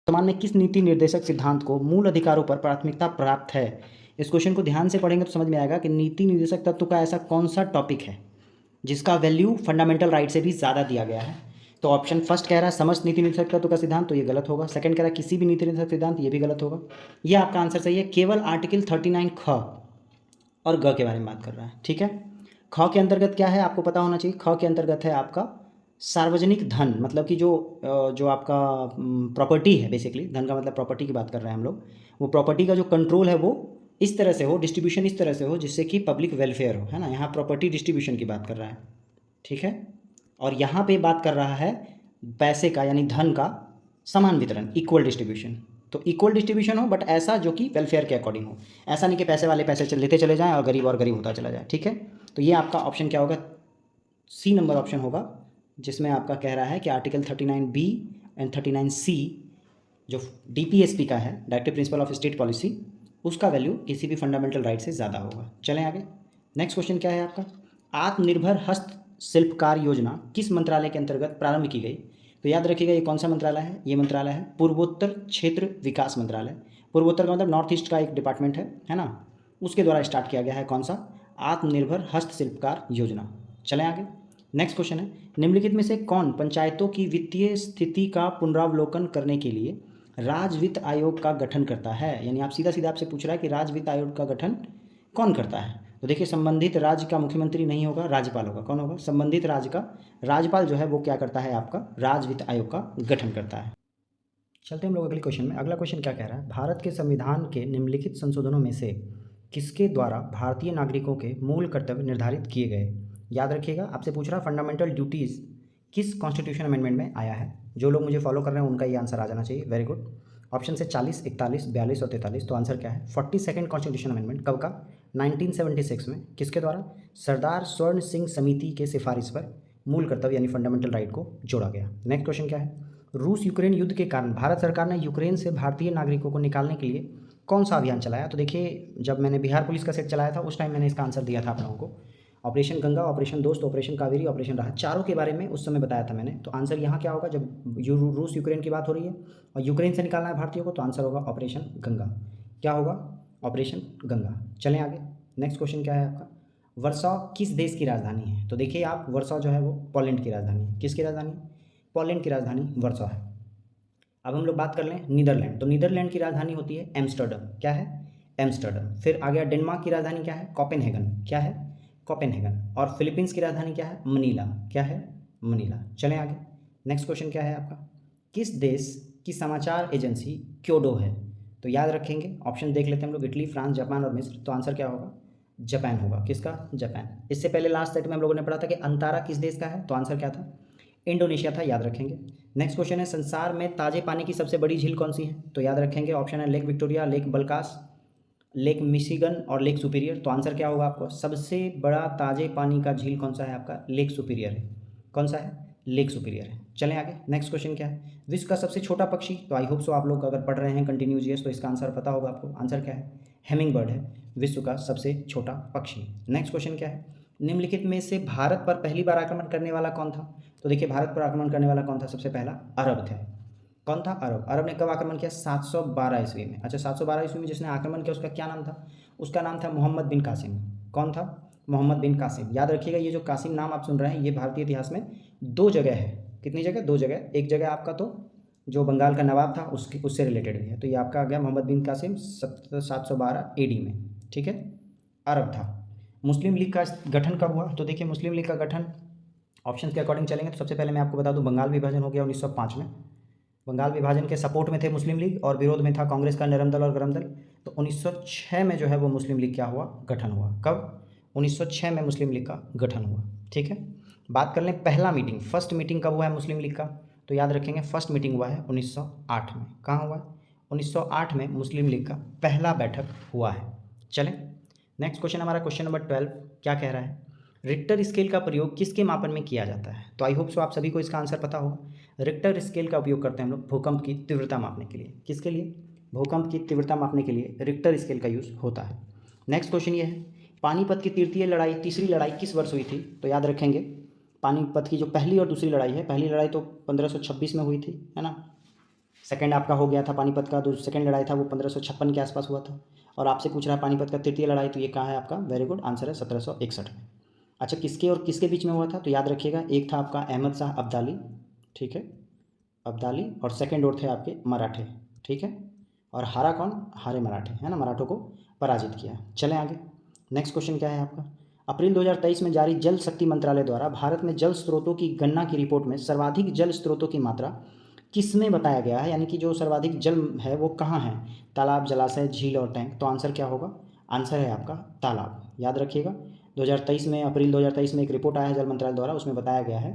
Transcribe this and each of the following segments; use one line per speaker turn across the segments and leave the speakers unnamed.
वर्तमान में किस नीति निर्देशक सिद्धांत को मूल अधिकारों पर प्राथमिकता प्राप्त है? इस क्वेश्चन को ध्यान से पढ़ेंगे तो समझ में आएगा कि नीति निर्देशक तत्व का ऐसा कौन सा टॉपिक है जिसका वैल्यू फंडामेंटल राइट से भी ज़्यादा दिया गया है। तो ऑप्शन फर्स्ट कह रहा है समस्त नीति निर्देशक तत्व का सिद्धांत, तो ये गलत होगा। सेकंड कह रहा है किसी भी नीति निर्देशक सिद्धांत, ये भी गलत होगा। ये आपका आंसर सही है, केवल आर्टिकल 39 ख और ग के बारे में बात कर रहा है। ठीक है, ख के अंतर्गत क्या है आपको पता होना चाहिए। ख के अंतर्गत है आपका सार्वजनिक धन, मतलब कि जो आपका प्रॉपर्टी है, बेसिकली धन का मतलब प्रॉपर्टी की बात कर रहे हैं हम लोग। वो प्रॉपर्टी का जो कंट्रोल है वो इस तरह से हो, डिस्ट्रीब्यूशन इस तरह से हो जिससे कि पब्लिक वेलफेयर हो, है ना। यहाँ प्रॉपर्टी डिस्ट्रीब्यूशन की बात कर रहा है, ठीक है। और यहाँ पे बात कर रहा है पैसे का, यानी धन का समान वितरण, इक्वल डिस्ट्रीब्यूशन। तो इक्वल डिस्ट्रीब्यूशन हो बट ऐसा जो कि वेलफेयर के अकॉर्डिंग हो, ऐसा नहीं कि पैसे वाले पैसे लेते चले जाएं और गरीब होता चला जाए, ठीक है। तो ये आपका ऑप्शन क्या होगा, सी नंबर ऑप्शन होगा, जिसमें आपका कह रहा है कि आर्टिकल 39B एंड 39C जो DPSP का है, directive principle of state policy, उसका वैल्यू किसी भी फंडामेंटल राइट से ज़्यादा होगा। चलें आगे। नेक्स्ट क्वेश्चन क्या है आपका, आत्मनिर्भर हस्तशिल्पकार योजना किस मंत्रालय के अंतर्गत प्रारंभ की गई? तो याद रखिएगा ये कौन सा मंत्रालय है, ये मंत्रालय है पूर्वोत्तर क्षेत्र विकास मंत्रालय। पूर्वोत्तर का मतलब नॉर्थ ईस्ट का एक डिपार्टमेंट है ना, उसके द्वारा स्टार्ट किया गया है कौन सा, आत्मनिर्भर हस्तशिल्पकार योजना। चलें आगे। नेक्स्ट क्वेश्चन है, निम्नलिखित में से कौन पंचायतों की वित्तीय स्थिति का पुनरावलोकन करने के लिए राज्य वित्त आयोग का गठन करता है? यानी आप सीधा आपसे पूछ रहा है कि राज्य वित्त आयोग का गठन कौन करता है। तो देखिए, संबंधित राज्य का मुख्यमंत्री नहीं होगा, राज्यपाल होगा। कौन होगा, संबंधित राज्य का राज्यपाल जो है वो क्या करता है, आपका राज्य वित्त आयोग का गठन करता है। चलते हम लोग अगले क्वेश्चन में। अगला क्वेश्चन क्या कह रहा है, भारत के संविधान के निम्नलिखित संशोधनों में से किसके द्वारा भारतीय नागरिकों के मूल कर्तव्य निर्धारित किए गए? याद रखिएगा, आपसे पूछ रहा फंडामेंटल ड्यूटीज़ किस कॉन्स्टिट्यूशन अमेंडमेंट में आया है। जो लोग मुझे फॉलो कर रहे हैं उनका ये आंसर आ जाना चाहिए, वेरी गुड। ऑप्शन से 40, 41, 42 और 43, तो आंसर क्या है, 42nd कॉन्स्टिट्यूशन अमेंडमेंट। कब का, 1976 में। किसके द्वारा, सरदार स्वर्ण सिंह समिति के सिफारिश पर मूल कर्तव्य यानी फंडामेंटल राइट को जोड़ा गया। नेक्स्ट क्वेश्चन क्या है, रूस यूक्रेन युद्ध के कारण भारत सरकार ने यूक्रेन से भारतीय नागरिकों को निकालने के लिए कौन सा अभियान चलाया? तो देखिए, जब मैंने बिहार पुलिस का सेट चलाया था उस टाइम मैंने इसका आंसर दिया था आप लोगों को। ऑपरेशन गंगा, ऑपरेशन दोस्त, ऑपरेशन कावेरी, ऑपरेशन राहत, चारों के बारे में उस समय बताया था मैंने। तो आंसर यहाँ क्या होगा, जब रूस यूक्रेन की बात हो रही है और यूक्रेन से निकालना है भारतीयों को, तो आंसर होगा ऑपरेशन गंगा। क्या होगा, ऑपरेशन गंगा। चलें आगे। नेक्स्ट क्वेश्चन क्या है आपका, वर्सो किस देश की राजधानी है? तो देखिए आप, वर्सो जो है वो पोलैंड की राजधानी है। किसकी राजधानी, पोलैंड की राजधानी वर्सो है। अब हम लोग बात कर लें नीदरलैंड, तो नीदरलैंड की राजधानी होती है एम्स्टर्डम। क्या है, एम्स्टर्डम। फिर आ गया डेनमार्क की राजधानी क्या है, कोपेनहेगन। क्या है, कोपेनहेगन। और फिलीपींस की राजधानी क्या है, मनीला। क्या है, मनीला। चलें आगे। नेक्स्ट क्वेश्चन क्या है आपका, किस देश की समाचार एजेंसी क्योडो है? तो याद रखेंगे, ऑप्शन देख लेते हैं हम लोग, इटली, फ्रांस, जापान और मिस्र। तो आंसर क्या होगा, जापान होगा। किसका, जापान। इससे पहले लास्ट सेट में हम लोगों ने पढ़ा था कि अंतारा किस देश का है, तो आंसर क्या था, इंडोनेशिया था, याद रखेंगे। नेक्स्ट क्वेश्चन है, संसार में ताजे पानी की सबसे बड़ी झील कौन सी है? तो याद रखेंगे, ऑप्शन है lake Victoria, lake Balkhash, lake Michigan और लेक सुपीरियर। तो आंसर क्या होगा आपको, सबसे बड़ा ताजे पानी का झील कौन सा है आपका, लेक सुपीरियर है। कौन सा है, लेक सुपीरियर है। चलें आगे। नेक्स्ट क्वेश्चन क्या है, विश्व का सबसे छोटा पक्षी? तो आई होप सो आप लोग अगर पढ़ रहे हैं कंटिन्यूस ईयर्स तो इसका आंसर पता होगा आपको। आंसर क्या है, हेमिंग बर्ड है विश्व का सबसे छोटा पक्षी। नेक्स्ट क्वेश्चन क्या है, निम्नलिखित में से भारत पर पहली बार आक्रमण करने वाला कौन था? तो देखिए, भारत पर आक्रमण करने वाला कौन था, सबसे पहला अरब थे। कौन था, अरब। अरब ने कब आक्रमण किया, 712 ईस्वी में। अच्छा, 712 ईस्वी में जिसने आक्रमण किया उसका क्या नाम था, उसका नाम था मोहम्मद बिन कासिम। कौन था, मोहम्मद बिन कासिम। याद रखिएगा, ये जो कासिम नाम आप सुन रहे हैं ये भारतीय इतिहास में दो जगह है। कितनी जगह, दो जगह। एक जगह आपका तो जो बंगाल का नवाब था उससे रिलेटेड भी है। तो ये आपका आ गया मोहम्मद बिन कासिम 712 AD में, ठीक है, अरब था। मुस्लिम लीग का गठन कब हुआ? तो देखिए, मुस्लिम लीग का गठन ऑप्शन के अकॉर्डिंग चलेंगे तो सबसे पहले मैं आपको बता दूं, बंगाल विभाजन हो गया 1905 में। बंगाल विभाजन के सपोर्ट में थे मुस्लिम लीग और विरोध में था कांग्रेस का नरम दल और गरम दल। तो 1906 में जो है वो मुस्लिम लीग क्या हुआ, गठन हुआ। कब, 1906 में मुस्लिम लीग का गठन हुआ, ठीक है। बात कर लें पहला मीटिंग, फर्स्ट मीटिंग कब हुआ है मुस्लिम लीग का? तो याद रखेंगे, फर्स्ट मीटिंग हुआ है 1908 में। कहाँ हुआ है, 1908 में मुस्लिम लीग का पहला बैठक हुआ है। चलें, नेक्स्ट क्वेश्चन हमारा क्वेश्चन नंबर 12 क्या कह रहा है, रिक्टर स्केल का प्रयोग किसके मापन में किया जाता है? तो आई होप सो आप सभी को इसका आंसर पता होगा। रिक्टर स्केल का उपयोग करते हैं हम लोग भूकंप की तीव्रता मापने के लिए। किसके लिए, भूकंप की तीव्रता मापने के लिए रिक्टर स्केल का यूज़ होता है। नेक्स्ट क्वेश्चन ये है, पानीपत की तृतीय लड़ाई, तीसरी लड़ाई किस वर्ष हुई थी? तो याद रखेंगे, पानीपत की जो पहली और दूसरी लड़ाई है, पहली लड़ाई तो 1526 में हुई थी, है ना, सेकंड आपका हो गया था पानीपत का, जो सेकंड लड़ाई था वो 1556 के आसपास हुआ था। और आपसे पूछ रहा है पानीपत का तृतीय लड़ाई, तो ये कहाँ है आपका, वेरी गुड आंसर है 1761 में। अच्छा, किसके और किसके बीच में हुआ था, तो याद रखिएगा एक था आपका अहमद शाह अब्दाली, ठीक है, अब्दाली, और सेकंड और थे आपके मराठे, ठीक है। और हारा कौन, हारे मराठे, है ना, मराठों को पराजित किया। चलें आगे, नेक्स्ट क्वेश्चन क्या है आपका। अप्रैल 2023 में जारी जल शक्ति मंत्रालय द्वारा भारत में जल स्रोतों की गणना की रिपोर्ट में सर्वाधिक जल स्रोतों की मात्रा किसमें बताया गया है, यानी कि जो सर्वाधिक जल है वो कहाँ है, तालाब, जलाशय, झील और टैंक। तो आंसर क्या होगा, आंसर है आपका तालाब। याद रखिएगा 2023 में, अप्रैल 2023 में एक रिपोर्ट आया है जल मंत्रालय द्वारा, उसमें बताया गया है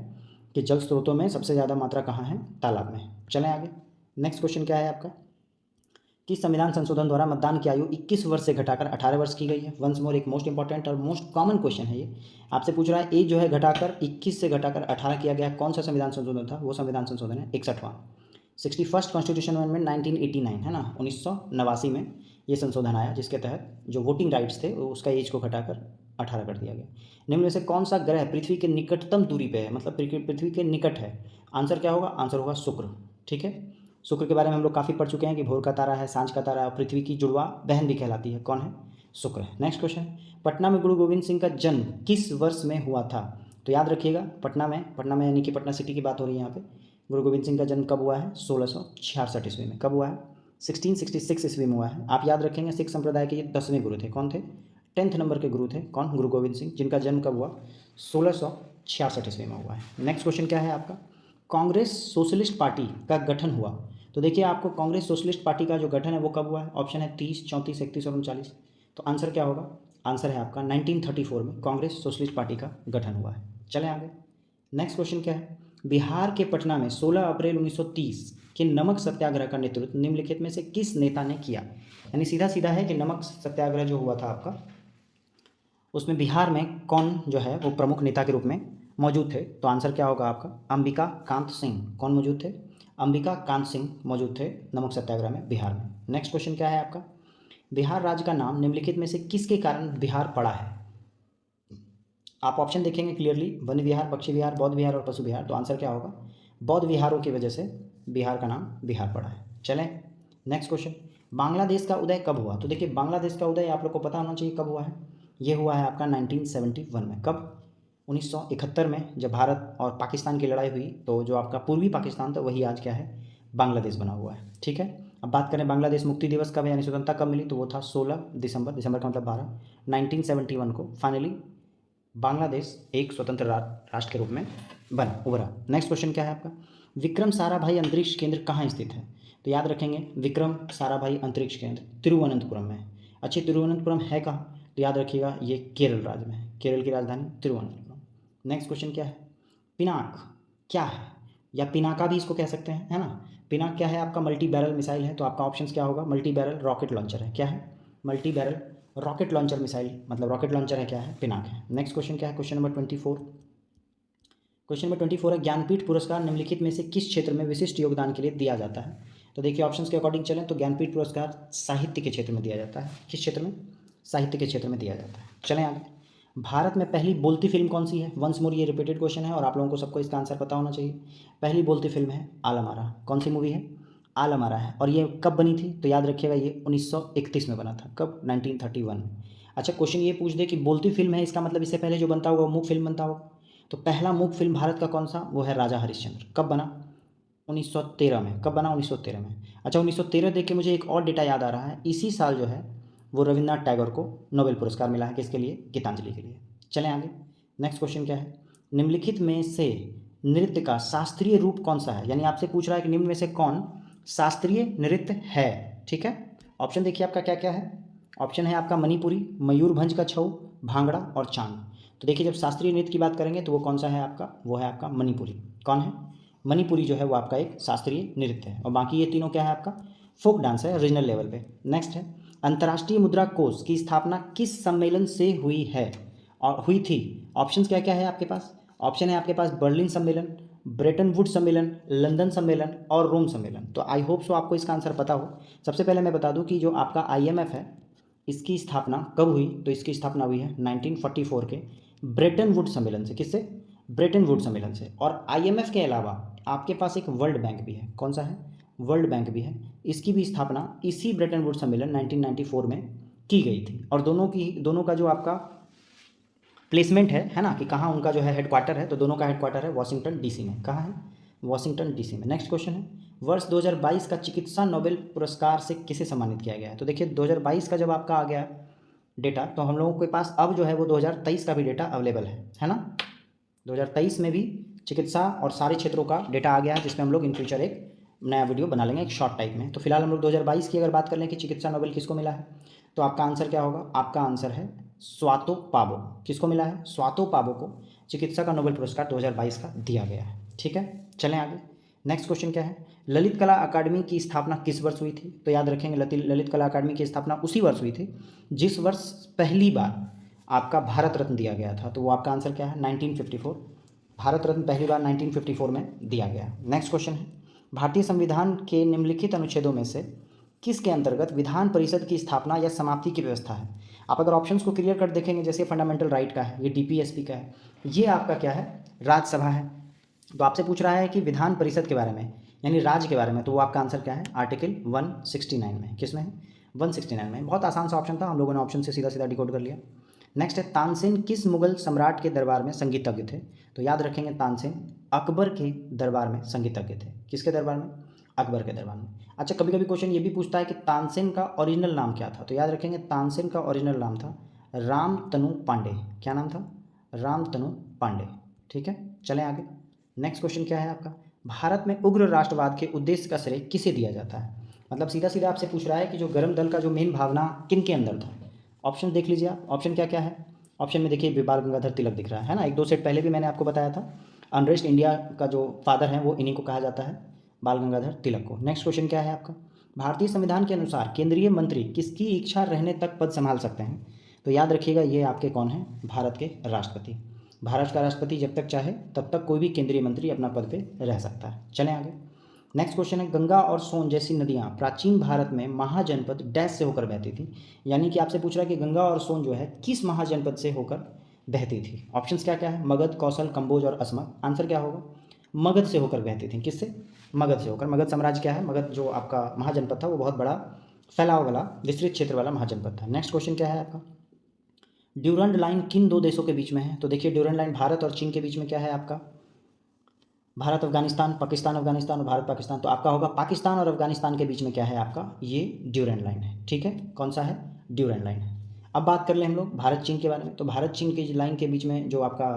कि जल स्रोतों में सबसे ज़्यादा मात्रा कहाँ है, तालाब में। चलें आगे, नेक्स्ट क्वेश्चन क्या है आपका, कि संविधान संशोधन द्वारा मतदान की आयु 21 वर्ष से घटाकर 18 वर्ष की गई है। वंस मोर, एक मोस्ट इंपॉर्टेंट और मोस्ट कॉमन क्वेश्चन है ये, आपसे पूछ रहा है एज जो है घटाकर 21 से घटाकर 18 किया गया, कौन सा संविधान संशोधन था, वो संविधान संशोधन है 61वां 61st कॉन्स्टिट्यूशन अमेंडमेंट 1989, है ना, 1989 में ये संशोधन आया, जिसके तहत जो वोटिंग राइट्स थे उसका एज को घटाकर 18 कर दिया गया। निम्न में से कौन सा ग्रह पृथ्वी के निकटतम दूरी पे है, मतलब पृथ्वी के निकट है, आंसर क्या होगा, आंसर होगा शुक्र, ठीक है। शुक्र के बारे में हम लोग काफ़ी पढ़ चुके हैं कि भोर का तारा है, सांझ का तारा है, पृथ्वी की जुड़वा बहन भी कहलाती है, कौन है, शुक्र है। नेक्स्ट क्वेश्चन, पटना में गुरु गोविंद सिंह का जन्म किस वर्ष में हुआ था। तो याद रखिएगा पटना में यानी कि पटना सिटी की बात हो रही है यहाँ पे, गुरु गोविंद सिंह का जन्म कब हुआ है, 1666 ईस्वी में। कब हुआ है, 1666 ईस्वी में हुआ है। आप याद रखेंगे सिख संप्रदाय के ये 10वें गुरु थे, कौन थे, 10th नंबर के गुरु थे, कौन, गुरु गोविंद सिंह, जिनका जन्म कब हुआ, 1666 ईस्वी में हुआ है। नेक्स्ट क्वेश्चन क्या है आपका, कांग्रेस सोशलिस्ट पार्टी का गठन हुआ। तो देखिए आपको कांग्रेस सोशलिस्ट पार्टी का जो गठन है वो कब हुआ है, ऑप्शन है 30, 34, 31 और 39। तो आंसर क्या होगा, आंसर है आपका 1934 में कांग्रेस सोशलिस्ट पार्टी का गठन हुआ है। चलें आगे, नेक्स्ट क्वेश्चन क्या है, बिहार के पटना में 16 अप्रैल 1930 के नमक सत्याग्रह का नेतृत्व निम्नलिखित में से किस नेता ने किया। यानी सीधा सीधा है कि नमक सत्याग्रह जो हुआ था आपका, उसमें बिहार में कौन जो है वो प्रमुख नेता के रूप में मौजूद थे। तो आंसर क्या होगा आपका, अंबिका कांत सिंह। कौन मौजूद थे, अंबिका कांत सिंह मौजूद थे नमक सत्याग्रह में बिहार में। नेक्स्ट क्वेश्चन क्या है आपका, बिहार राज्य का नाम निम्नलिखित में से किसके कारण बिहार पड़ा है। आप ऑप्शन देखेंगे क्लियरली, वन विहार, पक्षी विहार, बौद्ध विहार और पशु विहार। तो आंसर क्या होगा, बौद्ध विहारों की वजह से बिहार का नाम बिहार पड़ा है। चलें नेक्स्ट क्वेश्चन, बांग्लादेश का उदय कब हुआ। तो देखिए बांग्लादेश का उदय आप लोग को पता होना चाहिए कब हुआ है, ये हुआ है आपका 1971 में। कब, 1971 में, जब भारत और पाकिस्तान की लड़ाई हुई, तो जो आपका पूर्वी पाकिस्तान था वही आज क्या है, बांग्लादेश बना हुआ है, ठीक है। अब बात करें बांग्लादेश मुक्ति दिवस कब यानी स्वतंत्रता कब मिली, तो वो था 16 दिसंबर, दिसंबर का मतलब 12, 1971 को फाइनली बांग्लादेश एक स्वतंत्र राष्ट्र के रूप में उभरा। नेक्स्ट क्वेश्चन क्या है आपका, विक्रम साराभाई अंतरिक्ष केंद्र कहाँ स्थित है। तो याद रखेंगे विक्रम साराभाई अंतरिक्ष केंद्र तिरुवनंतपुरम में है। अच्छी, तिरुवनंतपुरम है कहाँ, तो याद रखिएगा ये केरल राज्य में है, केरल की राजधानी तिरुवनंतपुरम। नेक्स्ट क्वेश्चन क्या है, पिनाक क्या है, या पिनाका भी इसको कह सकते हैं, है ना। पिनाक क्या है आपका, मल्टी बैरल मिसाइल है। तो आपका ऑप्शन क्या होगा, मल्टी बैरल रॉकेट लॉन्चर है। क्या है, multi barrel rocket launcher missile, मतलब रॉकेट लॉन्चर है, क्या है, पिनाक है। नेक्स्ट क्वेश्चन क्या है, क्वेश्चन नंबर 24, क्वेश्चन नंबर 24 है, ज्ञानपीठ पुरस्कार निम्नलिखित में से किस क्षेत्र में विशिष्ट योगदान के लिए दिया जाता है। तो देखिए ऑप्शंस के अकॉर्डिंग चलें तो ज्ञानपीठ पुरस्कार साहित्य के क्षेत्र में दिया जाता है। किस क्षेत्र में, साहित्य के क्षेत्र में दिया जाता है। चलें आगे, भारत में पहली बोलती फिल्म कौन सी है। वंस मोर, ये रिपीटेड क्वेश्चन है और आप लोगों को सबको इसका आंसर पता होना चाहिए। पहली बोलती फिल्म है आलम आरा। कौन सी मूवी है, आलम आरा है। और ये कब बनी थी, तो याद रखिएगा ये 1931 में बना था। कब, 1931 में। अच्छा, क्वेश्चन ये पूछ दे कि बोलती फिल्म है, इसका मतलब इससे पहले जो बनता होगा वो मूक फिल्म बनता होगा। तो पहला मूक फिल्म भारत का कौन सा, वो है राजा हरिश्चंद्र। कब बना, 1913 में। कब बना, 1913 में। अच्छा, 1913 देख के मुझे एक और डेटा याद आ रहा है, इसी साल जो है वो रविन्द्रनाथ टैगोर को नोबेल पुरस्कार मिला है, किसके लिए, गीतांजलि के लिए। चलें आगे, नेक्स्ट क्वेश्चन क्या है, निम्नलिखित में से नृत्य का शास्त्रीय रूप कौन सा है। यानी आपसे पूछ रहा है कि निम्न में से कौन शास्त्रीय नृत्य है, ठीक है। ऑप्शन देखिए आपका क्या क्या है, ऑप्शन है आपका मणिपुरी, मयूरभंज का छऊ, भांगड़ा और चांद। तो देखिए जब शास्त्रीय नृत्य की बात करेंगे तो वो कौन सा है आपका, वो है आपका मणिपुरी। कौन है, मणिपुरी जो है वो आपका एक शास्त्रीय नृत्य है। और बाकी ये तीनों क्या है आपका, फोक डांस है रीजनल लेवल पे। नेक्स्ट है, अंतर्राष्ट्रीय मुद्रा कोष की स्थापना किस सम्मेलन से हुई है और हुई थी। ऑप्शंस क्या क्या है आपके पास, ऑप्शन है आपके पास बर्लिन सम्मेलन, ब्रेटन वुड सम्मेलन, लंदन सम्मेलन और रोम सम्मेलन। तो आई होप सो आपको इसका आंसर पता हो। सबसे पहले मैं बता दूं कि जो आपका IMF है इसकी स्थापना कब हुई, तो इसकी स्थापना हुई है 1944 के ब्रेटन वुड सम्मेलन से। किससे, ब्रेटन वुड सम्मेलन से। और IMF के अलावा आपके पास एक वर्ल्ड बैंक भी है। कौन सा है, वर्ल्ड बैंक भी है, इसकी भी स्थापना इसी ब्रेटन वुड्स सम्मेलन 1994 में की गई थी। और दोनों का जो आपका प्लेसमेंट है ना, कि कहाँ उनका जो है हेडक्वार्टर है, तो दोनों का हेडक्वार्टर है वॉशिंगटन डीसी में। कहाँ है? वॉशिंगटन डीसी में। नेक्स्ट क्वेश्चन है, वर्ष 2022 का चिकित्सा नोबेल पुरस्कार से किसे सम्मानित किया गया है? तो देखिए 2022 का जब आपका आ गया डेटा, तो हम लोगों के पास अब जो है वो 2023 का भी डेटा अवेलेबल है ना। 2023 में भी चिकित्सा और सारे क्षेत्रों का डेटा आ गया है, जिसमें हम लोग इन फ्यूचर एक नया वीडियो बना लेंगे एक शॉर्ट टाइप में। तो फिलहाल हम लोग 2022 की अगर बात कर लें कि चिकित्सा नोबेल किसको मिला है, तो आपका आंसर क्या होगा? आपका आंसर है स्वातो पावो। किसको मिला है? स्वातो पावो को चिकित्सा का नोबेल पुरस्कार 2022 का दिया गया है। ठीक है, चलें आगे। नेक्स्ट क्वेश्चन क्या है? ललित कला अकादमी की स्थापना किस वर्ष हुई थी? तो याद रखेंगे ललित कला अकादमी की स्थापना उसी वर्ष हुई थी जिस वर्ष पहली बार आपका भारत रत्न दिया गया था। तो वो आपका आंसर क्या है? 1954। भारत रत्न पहली बार 1954 में दिया गया। नेक्स्ट क्वेश्चन है, भारतीय संविधान के निम्नलिखित अनुच्छेदों में से किसके अंतर्गत विधान परिषद की स्थापना या समाप्ति की व्यवस्था है? आप अगर ऑप्शंस को क्लियर कर देखेंगे, जैसे फंडामेंटल राइट का है, ये डीपीएसपी का है, ये आपका क्या है? राज्यसभा है। तो आपसे पूछ रहा है कि विधान परिषद के बारे में, यानी राज्य के बारे में, तो वो आपका आंसर क्या है? आर्टिकल 169 में। किस में है? 169 में। बहुत आसान सा ऑप्शन था, हम लोगों ने ऑप्शन से सीधा सीधा डिकोड कर लिया। नेक्स्ट है, तानसेन किस मुगल सम्राट के दरबार में संगीतज्ञ थे? तो याद रखेंगे तानसेन अकबर के दरबार में संगीतज्ञ थे। किसके दरबार में? अकबर के दरबार में। अच्छा, कभी कभी क्वेश्चन ये भी पूछता है कि तानसेन का ओरिजिनल नाम क्या था? तो याद रखेंगे तानसेन का ओरिजिनल नाम था रामतनु पांडे। क्या नाम था? रामतनु पांडे। ठीक है, चलें आगे। नेक्स्ट क्वेश्चन क्या है आपका? भारत में उग्र राष्ट्रवाद के उद्देश्य का श्रेय किसे दिया जाता है? मतलब सीधा सीधा आपसे पूछ रहा है कि जो गर्म दल का जो मेन भावना किन के अंदर था। ऑप्शन देख लीजिए आप, ऑप्शन क्या क्या है। ऑप्शन में देखिए बाल गंगाधर तिलक दिख रहा है ना, एक दो सेट पहले भी मैंने आपको बताया था। अनरेस्ट इंडिया का जो फादर है वो इन्हीं को कहा जाता है, बाल गंगाधर तिलक को। नेक्स्ट क्वेश्चन क्या है आपका? भारतीय संविधान के अनुसार केंद्रीय मंत्री किसकी इच्छा रहने तक पद संभाल सकते हैं? तो याद रखिएगा ये आपके कौन है? भारत के राष्ट्रपति। भारत का राष्ट्रपति जब तक चाहे तब तक कोई भी केंद्रीय मंत्री अपना पद पे रह सकता है। चलें आगे। नेक्स्ट क्वेश्चन है, गंगा और सोन जैसी नदियाँ प्राचीन भारत में महाजनपद डैश से होकर बहती थी। यानी कि आपसे पूछ रहा है कि गंगा और सोन जो है किस महाजनपद से होकर बहती थी। ऑप्शंस क्या क्या है? मगध, कौशल, कंबोज और असमक। आंसर क्या होगा? मगध से होकर बहती थी। किससे? मगध से होकर। मगध साम्राज्य क्या है? मगध जो आपका महाजनपद था वो बहुत बड़ा फैलाव वाला विस्तृत क्षेत्र वाला महाजनपद था। नेक्स्ट क्वेश्चन क्या है आपका? ड्यूरंड लाइन किन दो देशों के बीच में है? तो देखिए ड्यूरंड लाइन भारत और चीन के बीच में क्या है आपका? भारत अफगानिस्तान, पाकिस्तान अफगानिस्तान और भारत पाकिस्तान। तो आपका होगा पाकिस्तान और अफगानिस्तान के बीच में क्या है आपका? ये ड्यूरंड लाइन है। ठीक है, कौन सा है? ड्यूरंड लाइन है। अब बात कर लें हम लोग भारत चीन के बारे में। तो भारत चीन की लाइन के बीच में जो आपका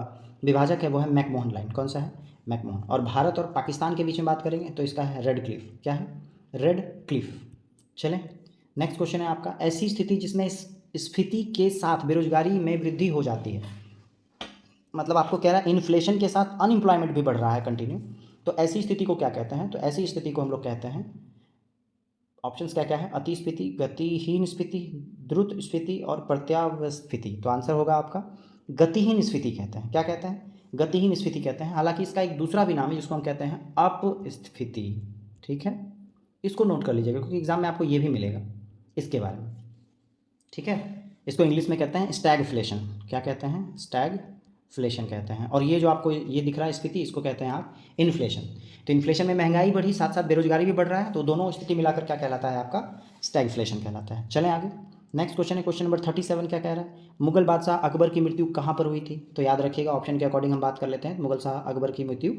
विभाजक है वो है मैकमोहन लाइन। कौन सा है? मैकमोहन। और भारत और पाकिस्तान के बीच में बात करेंगे तो इसका है रेड क्लिफ। क्या है? Red Cliff. चलें, नेक्स्ट क्वेश्चन है आपका, ऐसी स्थिति जिसमें स्फीति के साथ बेरोजगारी में वृद्धि हो जाती है। मतलब आपको कह रहा है इन्फ्लेशन के साथ अनएम्प्लॉयमेंट भी बढ़ रहा है कंटिन्यू, तो ऐसी स्थिति को क्या कहते हैं? तो ऐसी स्थिति को हम लोग कहते हैं, ऑप्शंस क्या क्या है? अतिस्फीति, गतिहीन स्फीति, द्रुत स्फीति और प्रत्यावस्थिति। तो आंसर होगा आपका गतिहीन स्फीति कहते हैं। क्या कहते हैं? गतिहीन स्फीति कहते हैं। हालांकि इसका एक दूसरा भी नाम है जिसको हम कहते हैं अपस्फीति। ठीक है, इसको नोट कर लीजिएगा क्योंकि एग्जाम में आपको ये भी मिलेगा इसके बारे में। ठीक है, इसको इंग्लिश में कहते हैं स्टैगफ्लेशन। क्या कहते हैं? स्टैगफ्लेशन कहते हैं। और ये जो आपको ये दिख रहा है स्थिति, इसको कहते हैं आप इन्फ्लेशन। तो इन्फ्लेशन में महंगाई बढ़ी, साथ साथ बेरोजगारी भी बढ़ रहा है, तो दोनों स्थिति मिलाकर क्या कहलाता है आपका? स्टैगफ्लेशन कहलाता है। चलें आगे। नेक्स्ट क्वेश्चन है क्वेश्चन नंबर 37। क्या कह रहा है? मुगल बादशाह अकबर की मृत्यु कहाँ पर हुई थी? तो याद रखिएगा ऑप्शन के अकॉर्डिंग हम बात कर लेते हैं। मुगल शाह अकबर की मृत्यु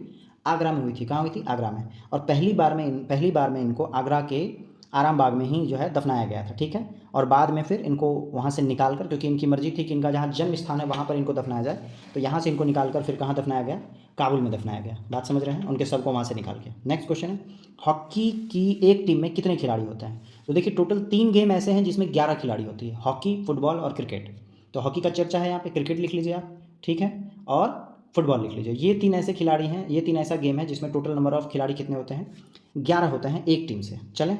आगरा में हुई थी। कहाँ हुई थी? आगरा में। और पहली बार में इनको आगरा के आराम बाग में ही जो है दफनाया गया था। ठीक है, और बाद में फिर इनको वहाँ से निकाल कर, क्योंकि इनकी मर्जी थी कि इनका जहाँ जन्म स्थान है वहाँ पर इनको दफनाया जाए, तो यहाँ से इनको निकाल कर फिर कहाँ दफनाया गया? काबुल में दफनाया गया। बात समझ रहे हैं? उनके शव को वहाँ से निकाल के। नेक्स्ट क्वेश्चन है, हॉकी की एक टीम में कितने खिलाड़ी होते हैं? तो देखिए टोटल 3 गेम ऐसे हैं जिसमें 11 खिलाड़ी होती है, हॉकी, फुटबॉल और क्रिकेट। तो हॉकी का चर्चा है यहाँ पे, क्रिकेट लिख लीजिए आप। ठीक है, और फुटबॉल लिख लीजिए। ये 3 ऐसे खिलाड़ी हैं, ये 3 ऐसा गेम है जिसमें टोटल नंबर ऑफ खिलाड़ी कितने होते हैं? 11 होते हैं एक टीम से। चलें,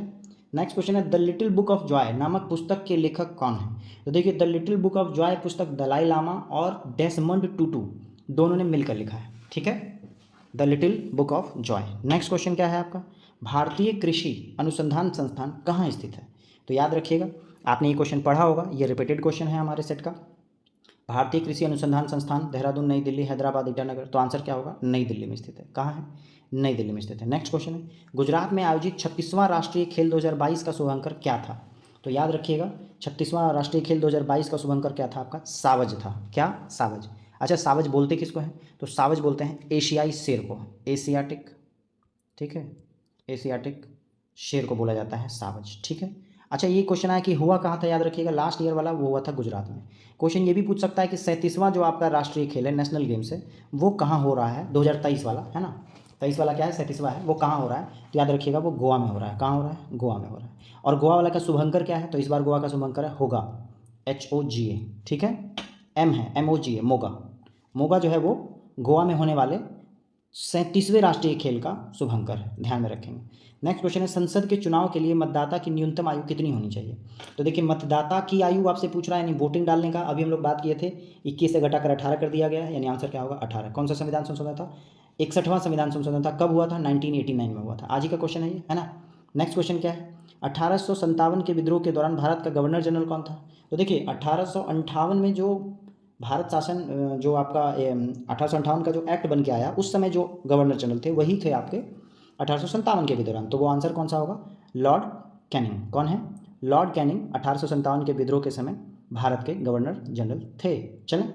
नेक्स्ट क्वेश्चन है, the little book of Joy नामक पुस्तक के लेखक कौन है? तो देखिए the little book of Joy पुस्तक दलाई लामा और डेसमंड टूटू दोनों ने मिलकर लिखा है। ठीक है, the little book of Joy. Next question क्या है आपका? भारतीय कृषि अनुसंधान संस्थान कहाँ स्थित है? तो याद रखिएगा, आपने ये क्वेश्चन पढ़ा होगा, ये रिपीटेड क्वेश्चन है हमारे सेट का। भारतीय कृषि अनुसंधान संस्थान देहरादून, नई दिल्ली, हैदराबाद, ईटानगर। तो आंसर क्या होगा? नई दिल्ली में स्थित है। कहाँ है? नई दिल्ली में स्थित है। नेक्स्ट क्वेश्चन है, गुजरात में आयोजित 36वां राष्ट्रीय खेल 2022 का शुभांकर क्या था? तो याद रखिएगा 36वां राष्ट्रीय खेल 2022 का शुभांकर क्या था आपका? सावज था। क्या? सावज। अच्छा, सावज बोलते किसको हैं? तो सावज बोलते हैं एशियाई शेर को, एशियाटिक, ठीक है, एशियाटिक शेर को बोला जाता है सावज, ठीक है। अच्छा, ये क्वेश्चन आया कि हुआ कहाँ था, याद रखिएगा लास्ट ईयर वाला वो हुआ था गुजरात में। क्वेश्चन ये भी पूछ सकता है कि 37वां जो आपका राष्ट्रीय खेल है, नेशनल गेम्स है, वो कहाँ हो रहा है? 2023 वाला है ना, 23 वाला क्या है, 37वां है, वो कहाँ हो रहा है? तो याद रखिएगा वो गोवा में हो रहा है। कहाँ हो रहा है? गोवा में हो रहा है। और गोवा वाला का शुभंकर क्या है? तो इस बार गोवा का शुभंकर है होगा, HOGA, ठीक है। M है, MOGA, मोगा। मोगा जो है वो गोवा में होने वाले 37वें राष्ट्रीय खेल का शुभंकर है, ध्यान में रखेंगे। नेक्स्ट क्वेश्चन है, संसद के चुनाव के लिए मतदाता की न्यूनतम आयु कितनी होनी चाहिए? तो देखिए मतदाता की आयु आपसे पूछ रहा है, यानी वोटिंग डालने का। अभी हम लोग बात किए थे 21 से घटाकर 18 कर दिया गया है, यानी आंसर क्या होगा? 18। कौन सा संविधान संशोधन था? 61वां संविधान संशोधन था। कब हुआ था? 1989 में हुआ था। आज ही का क्वेश्चन है ये, है ना। नेक्स्ट क्वेश्चन क्या है, 1857 के विद्रोह के दौरान भारत का गवर्नर जनरल कौन था? तो देखिए 1858 में जो भारत शासन जो आपका 1858 का जो एक्ट बन के आया, उस समय जो गवर्नर जनरल थे वही थे आपके 1857 के भी दौरान। तो वो आंसर कौन सा होगा? Lord Canning. कौन है? लॉर्ड कैनिंग 1857 के विद्रोह के समय भारत के गवर्नर जनरल थे। चलें,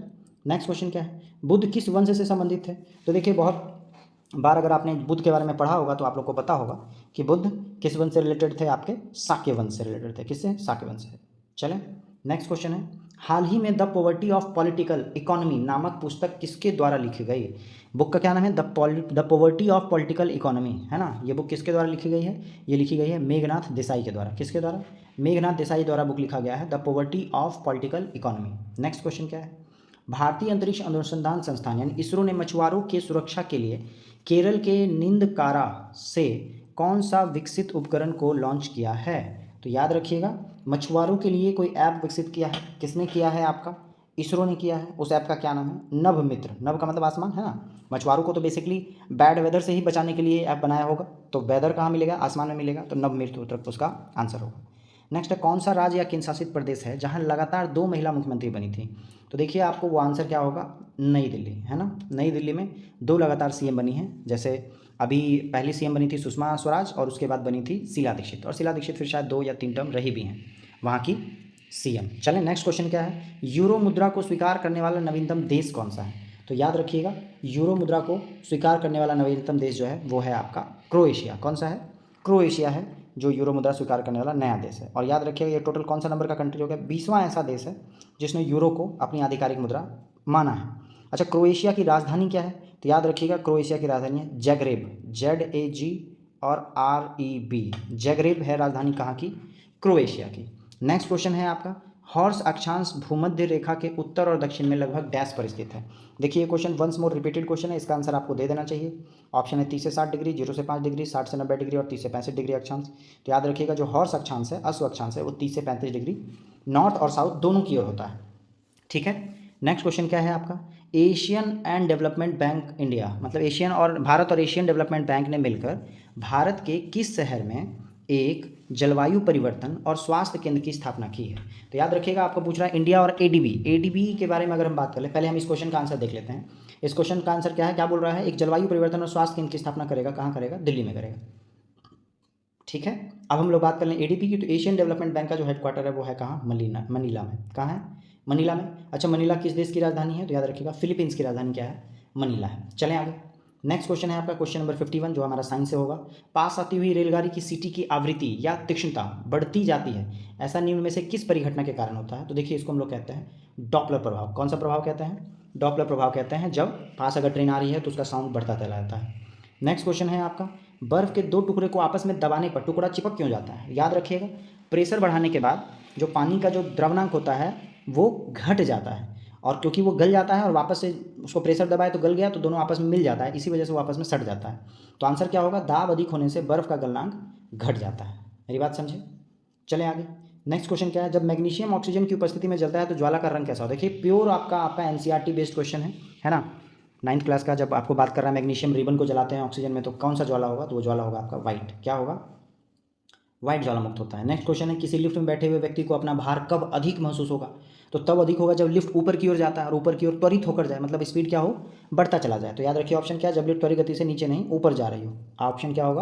नेक्स्ट क्वेश्चन क्या है, बुद्ध किस वंश से संबंधित थे? तो देखिए बहुत बार अगर आपने बुद्ध के बारे में पढ़ा होगा तो आप लोग को पता होगा कि बुद्ध किस वंश से रिलेटेड थे? आपके शाक्य वंश से रिलेटेड थे। किससे? शाक्य वंश से। चलें, नेक्स्ट क्वेश्चन है, हाल ही में the poverty of political economy नामक पुस्तक किसके द्वारा लिखी गई? बुक का क्या नाम है? The poverty of political economy, है ना। ये बुक किसके द्वारा लिखी गई है? ये लिखी गई है मेघनाथ देसाई के द्वारा। किसके द्वारा? मेघनाथ देसाई द्वारा बुक लिखा गया है the poverty of political economy. Next question क्या है, भारतीय अंतरिक्ष अनुसंधान संस्थान यानी इसरो ने मछुआरों के सुरक्षा के लिए केरल के निंदकारा से कौन सा विकसित उपकरण को लॉन्च किया है? तो याद रखिएगा मछुआरों के लिए कोई ऐप विकसित किया है। किसने किया है? आपका इसरो ने किया है। उस ऐप का क्या नाम है? नभ मित्र। नभ का मतलब आसमान, है ना। मछुआरों को तो बेसिकली बैड वेदर से ही बचाने के लिए ऐप बनाया होगा, तो वेदर कहाँ मिलेगा? आसमान में मिलेगा, तो नभ मित्र उसका आंसर होगा। नेक्स्ट है, कौन सा राज्य या केंद्र शासित प्रदेश है जहाँ लगातार 2 महिला मुख्यमंत्री बनी थी? तो देखिए आपको वो आंसर क्या होगा? नई दिल्ली, है ना। नई दिल्ली में 2 लगातार सीएम बनी हैं। जैसे अभी पहली सीएम बनी थी सुषमा स्वराज और उसके बाद बनी थी शीला दीक्षित, और शीला दीक्षित फिर शायद 2 या 3 टर्म रही भी हैं वहाँ की सीएम। चलें, नेक्स्ट क्वेश्चन क्या है, यूरो मुद्रा को स्वीकार करने वाला नवीनतम देश कौन सा है? तो याद रखिएगा यूरो मुद्रा को स्वीकार करने वाला नवीनतम देश जो है वो है आपका क्रोएशिया। कौन सा है? क्रोएशिया है जो यूरो मुद्रा स्वीकार करने वाला नया देश है। और याद रखिएगा ये टोटल कौन सा नंबर का कंट्री हो गया? 20वां ऐसा देश है जिसने यूरो को अपनी आधिकारिक मुद्रा माना है। अच्छा, क्रोएशिया की राजधानी क्या है? तो याद रखिएगा क्रोएशिया की राजधानी है जैग्रेब, ZAG और REB, जैग्रेब है राजधानी कहाँ की? क्रोएशिया की। नेक्स्ट क्वेश्चन है आपका, हॉर्स अक्षांश भूमध्य रेखा के उत्तर और दक्षिण में लगभग डैश पर स्थित है। देखिए ये question once more repeated question है, इसका आंसर आपको दे देना चाहिए। ऑप्शन है 30 से 60 डिग्री, 0 से 5 डिग्री, 60 से 90 डिग्री और 30 से 65 डिग्री अक्षांश। तो याद रखिएगा जो हॉर्स अक्षांश है, अश्व अक्षांश है, वो 30 से 35 डिग्री नॉर्थ और साउथ दोनों की ओर होता है, ठीक है। नेक्स्ट क्वेश्चन क्या है आपका, Asian and development bank India, मतलब एशियन और भारत और एशियन डेवलपमेंट बैंक ने मिलकर भारत के किस शहर में एक जलवायु परिवर्तन और स्वास्थ्य केंद्र की स्थापना की है? तो याद रखिएगा आपको पूछ रहा है इंडिया और एडीबी के बारे में अगर हम बात कर ले, पहले हम इस क्वेश्चन का आंसर देख लेते हैं। इस क्वेश्चन का आंसर क्या है? क्या बोल रहा है? एक जलवायु परिवर्तन और स्वास्थ्य केंद्र की स्थापना करेगा। कहाँ करेगा? दिल्ली में करेगा, ठीक है। अब हम लोग बात कर लें एडीबी की, तो एशियन डेवलपमेंट बैंक का जो हेडक्वार्टर है वो है कहाँ? मनीला में। कहाँ है? मनीला में। अच्छा, मनीला किस देश की राजधानी है? तो याद रखिएगा फिलीपींस की राजधानी क्या है? मनीला है। चलें आगे, नेक्स्ट क्वेश्चन है आपका क्वेश्चन नंबर 51 जो हमारा साइंस से होगा। पास आती हुई रेलगाड़ी की सीटी की आवृत्ति या तीक्ष्णता बढ़ती जाती है, ऐसा निम्न में से किस परिघटना के कारण होता है? तो देखिए इसको हम लोग कहते हैं डॉपलर प्रभाव। कौन सा प्रभाव कहते हैं? डॉपलर प्रभाव कहते हैं। जब पास अगर ट्रेन आ रही है तो उसका साउंड बढ़ता चला जाता है। नेक्स्ट क्वेश्चन है आपका, बर्फ के 2 टुकड़े को आपस में दबाने पर टुकड़ा चिपक क्यों जाता है? याद रखिएगा प्रेशर बढ़ाने के बाद जो पानी का जो द्रवनांक होता है वो घट जाता है, और क्योंकि वो गल जाता है और वापस से उसको प्रेशर दबाए तो गल गया, तो दोनों आपस में मिल जाता है, इसी वजह से वो आपस में सट जाता है। तो आंसर क्या होगा? दाब अधिक होने से बर्फ का गलनांक घट जाता है। मेरी बात समझे? चलें आगे, नेक्स्ट क्वेश्चन क्या है, जब मैग्नीशियम ऑक्सीजन की उपस्थिति में जलता है तो ज्वाला का रंग कैसा होता है? देखिए प्योर आपका NCERT बेस्ड क्वेश्चन है ना। 9th क्लास का जब आपको बात कर रहा है मैग्नीशियम रिबन को जलाते हैं ऑक्सीजन में तो कौन सा ज्वाला होगा? तो वो ज्वाला होगा आपका व्हाइट। क्या होगा? व्हाइट ज्वालामुख होता है। नेक्स्ट क्वेश्चन है, किसी लिफ्ट में बैठे हुए व्यक्ति को अपना भार कब अधिक महसूस होगा? तो तब अधिक होगा जब लिफ्ट ऊपर की ओर जाता है और ऊपर की ओर त्वरित होकर जाए, मतलब स्पीड क्या हो, बढ़ता चला जाए। तो याद रखिए ऑप्शन क्या है, जब लिफ्ट त्वरित गति से नीचे नहीं ऊपर जा रही हो। ऑप्शन क्या होगा,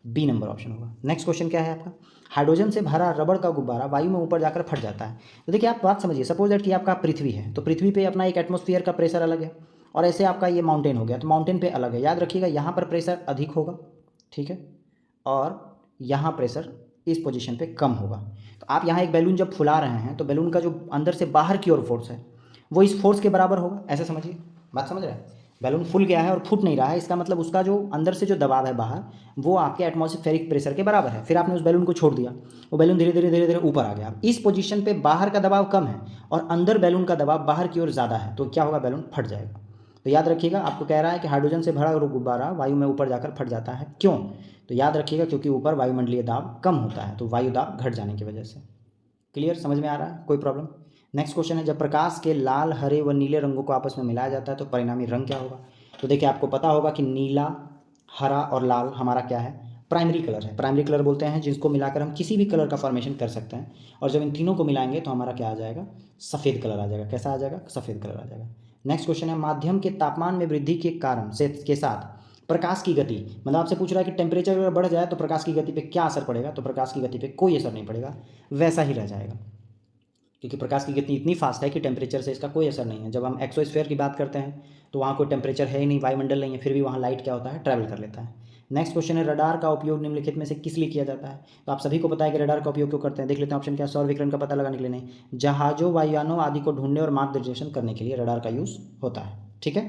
बी नंबर ऑप्शन होगा। नेक्स्ट क्वेश्चन क्या है आपका, हाइड्रोजन से भरा रबड़ का गुब्बारा वायु में ऊपर जाकर फट जाता है। तो देखिए आप बात समझिए, सपोज दैट कि आपका पृथ्वी है, तो पृथ्वी पे अपना एक एटमॉस्फेयर का प्रेशर अलग है, और ऐसे आपका ये माउंटेन हो गया, तो माउंटेन पे अलग है। याद रखिएगा यहाँ पर प्रेशर अधिक होगा, ठीक है, और यहाँ प्रेशर इस पोजीशन पे कम होगा। तो आप यहाँ एक बैलून जब फुला रहे हैं तो बैलून का जो अंदर से बाहर की ओर फोर्स है वो इस फोर्स के बराबर होगा, ऐसा समझिए। बात समझ रहे हैं, बैलून फुल गया है और फूट नहीं रहा है, इसका मतलब उसका जो अंदर से जो दबाव है बाहर, वो आपके एटमॉस्फेरिक प्रेशर के बराबर है। फिर आपने उस बैलून को छोड़ दिया, वो बैलून धीरे धीरे धीरे धीरे ऊपर आ गया। इस पोजीशन पे बाहर का दबाव कम है और अंदर बैलून का दबाव बाहर की ओर ज़्यादा है, तो क्या होगा, बैलून फट जाएगा। तो याद रखिएगा, आपको कह रहा है कि हाइड्रोजन से भरा गुब्बारा वायु में ऊपर जाकर फट जाता है, क्यों? तो याद रखिएगा क्योंकि ऊपर वायुमंडलीय दाब कम होता है, तो वायु दाब घट जाने की वजह से। क्लियर, समझ में आ रहा है, कोई प्रॉब्लम? नेक्स्ट क्वेश्चन है, जब प्रकाश के लाल, हरे व नीले रंगों को आपस में मिलाया जाता है तो परिणामी रंग क्या होगा? तो देखिए आपको पता होगा कि नीला, हरा और लाल हमारा क्या है, प्राइमरी कलर है। प्राइमरी कलर बोलते हैं जिसको मिलाकर हम किसी भी कलर का फॉर्मेशन कर सकते हैं, और जब इन तीनों को मिलाएंगे तो हमारा क्या आ जाएगा, सफ़ेद कलर आ जाएगा। कैसा आ जाएगा, सफ़ेद कलर आ जाएगा। नेक्स्ट क्वेश्चन है, माध्यम के तापमान में वृद्धि के कारण से के साथ प्रकाश की गति, मतलब आपसे पूछ रहा है कि टेम्परेचर अगर बढ़ जाए तो प्रकाश की गति पे क्या असर पड़ेगा? तो प्रकाश की गति पे कोई असर नहीं पड़ेगा, वैसा ही रह जाएगा, क्योंकि प्रकाश की गति इतनी फास्ट है कि टेम्परेचर से इसका कोई असर नहीं है। जब हम एक्सोस्फीयर की बात करते हैं तो वहाँ कोई टेम्परेचर है ही नहीं, वायुमंडल नहीं है, फिर भी वहाँ लाइट क्या होता है, ट्रैवल कर लेता है। नेक्स्ट क्वेश्चन है, रडार का उपयोग निम्नलिखित में से किस लिए किया जाता है? तो आप सभी को पता है कि रडार का उपयोग क्यों करते हैं, देख लेते हैं। ऑप्शन क्या है, सौर विकिरण का पता लगाने के लिए नहीं, जहाजों, वायुयानों आदि को ढूंढने और मार्गदर्शन करने के लिए रडार का यूज़ होता है। ठीक है,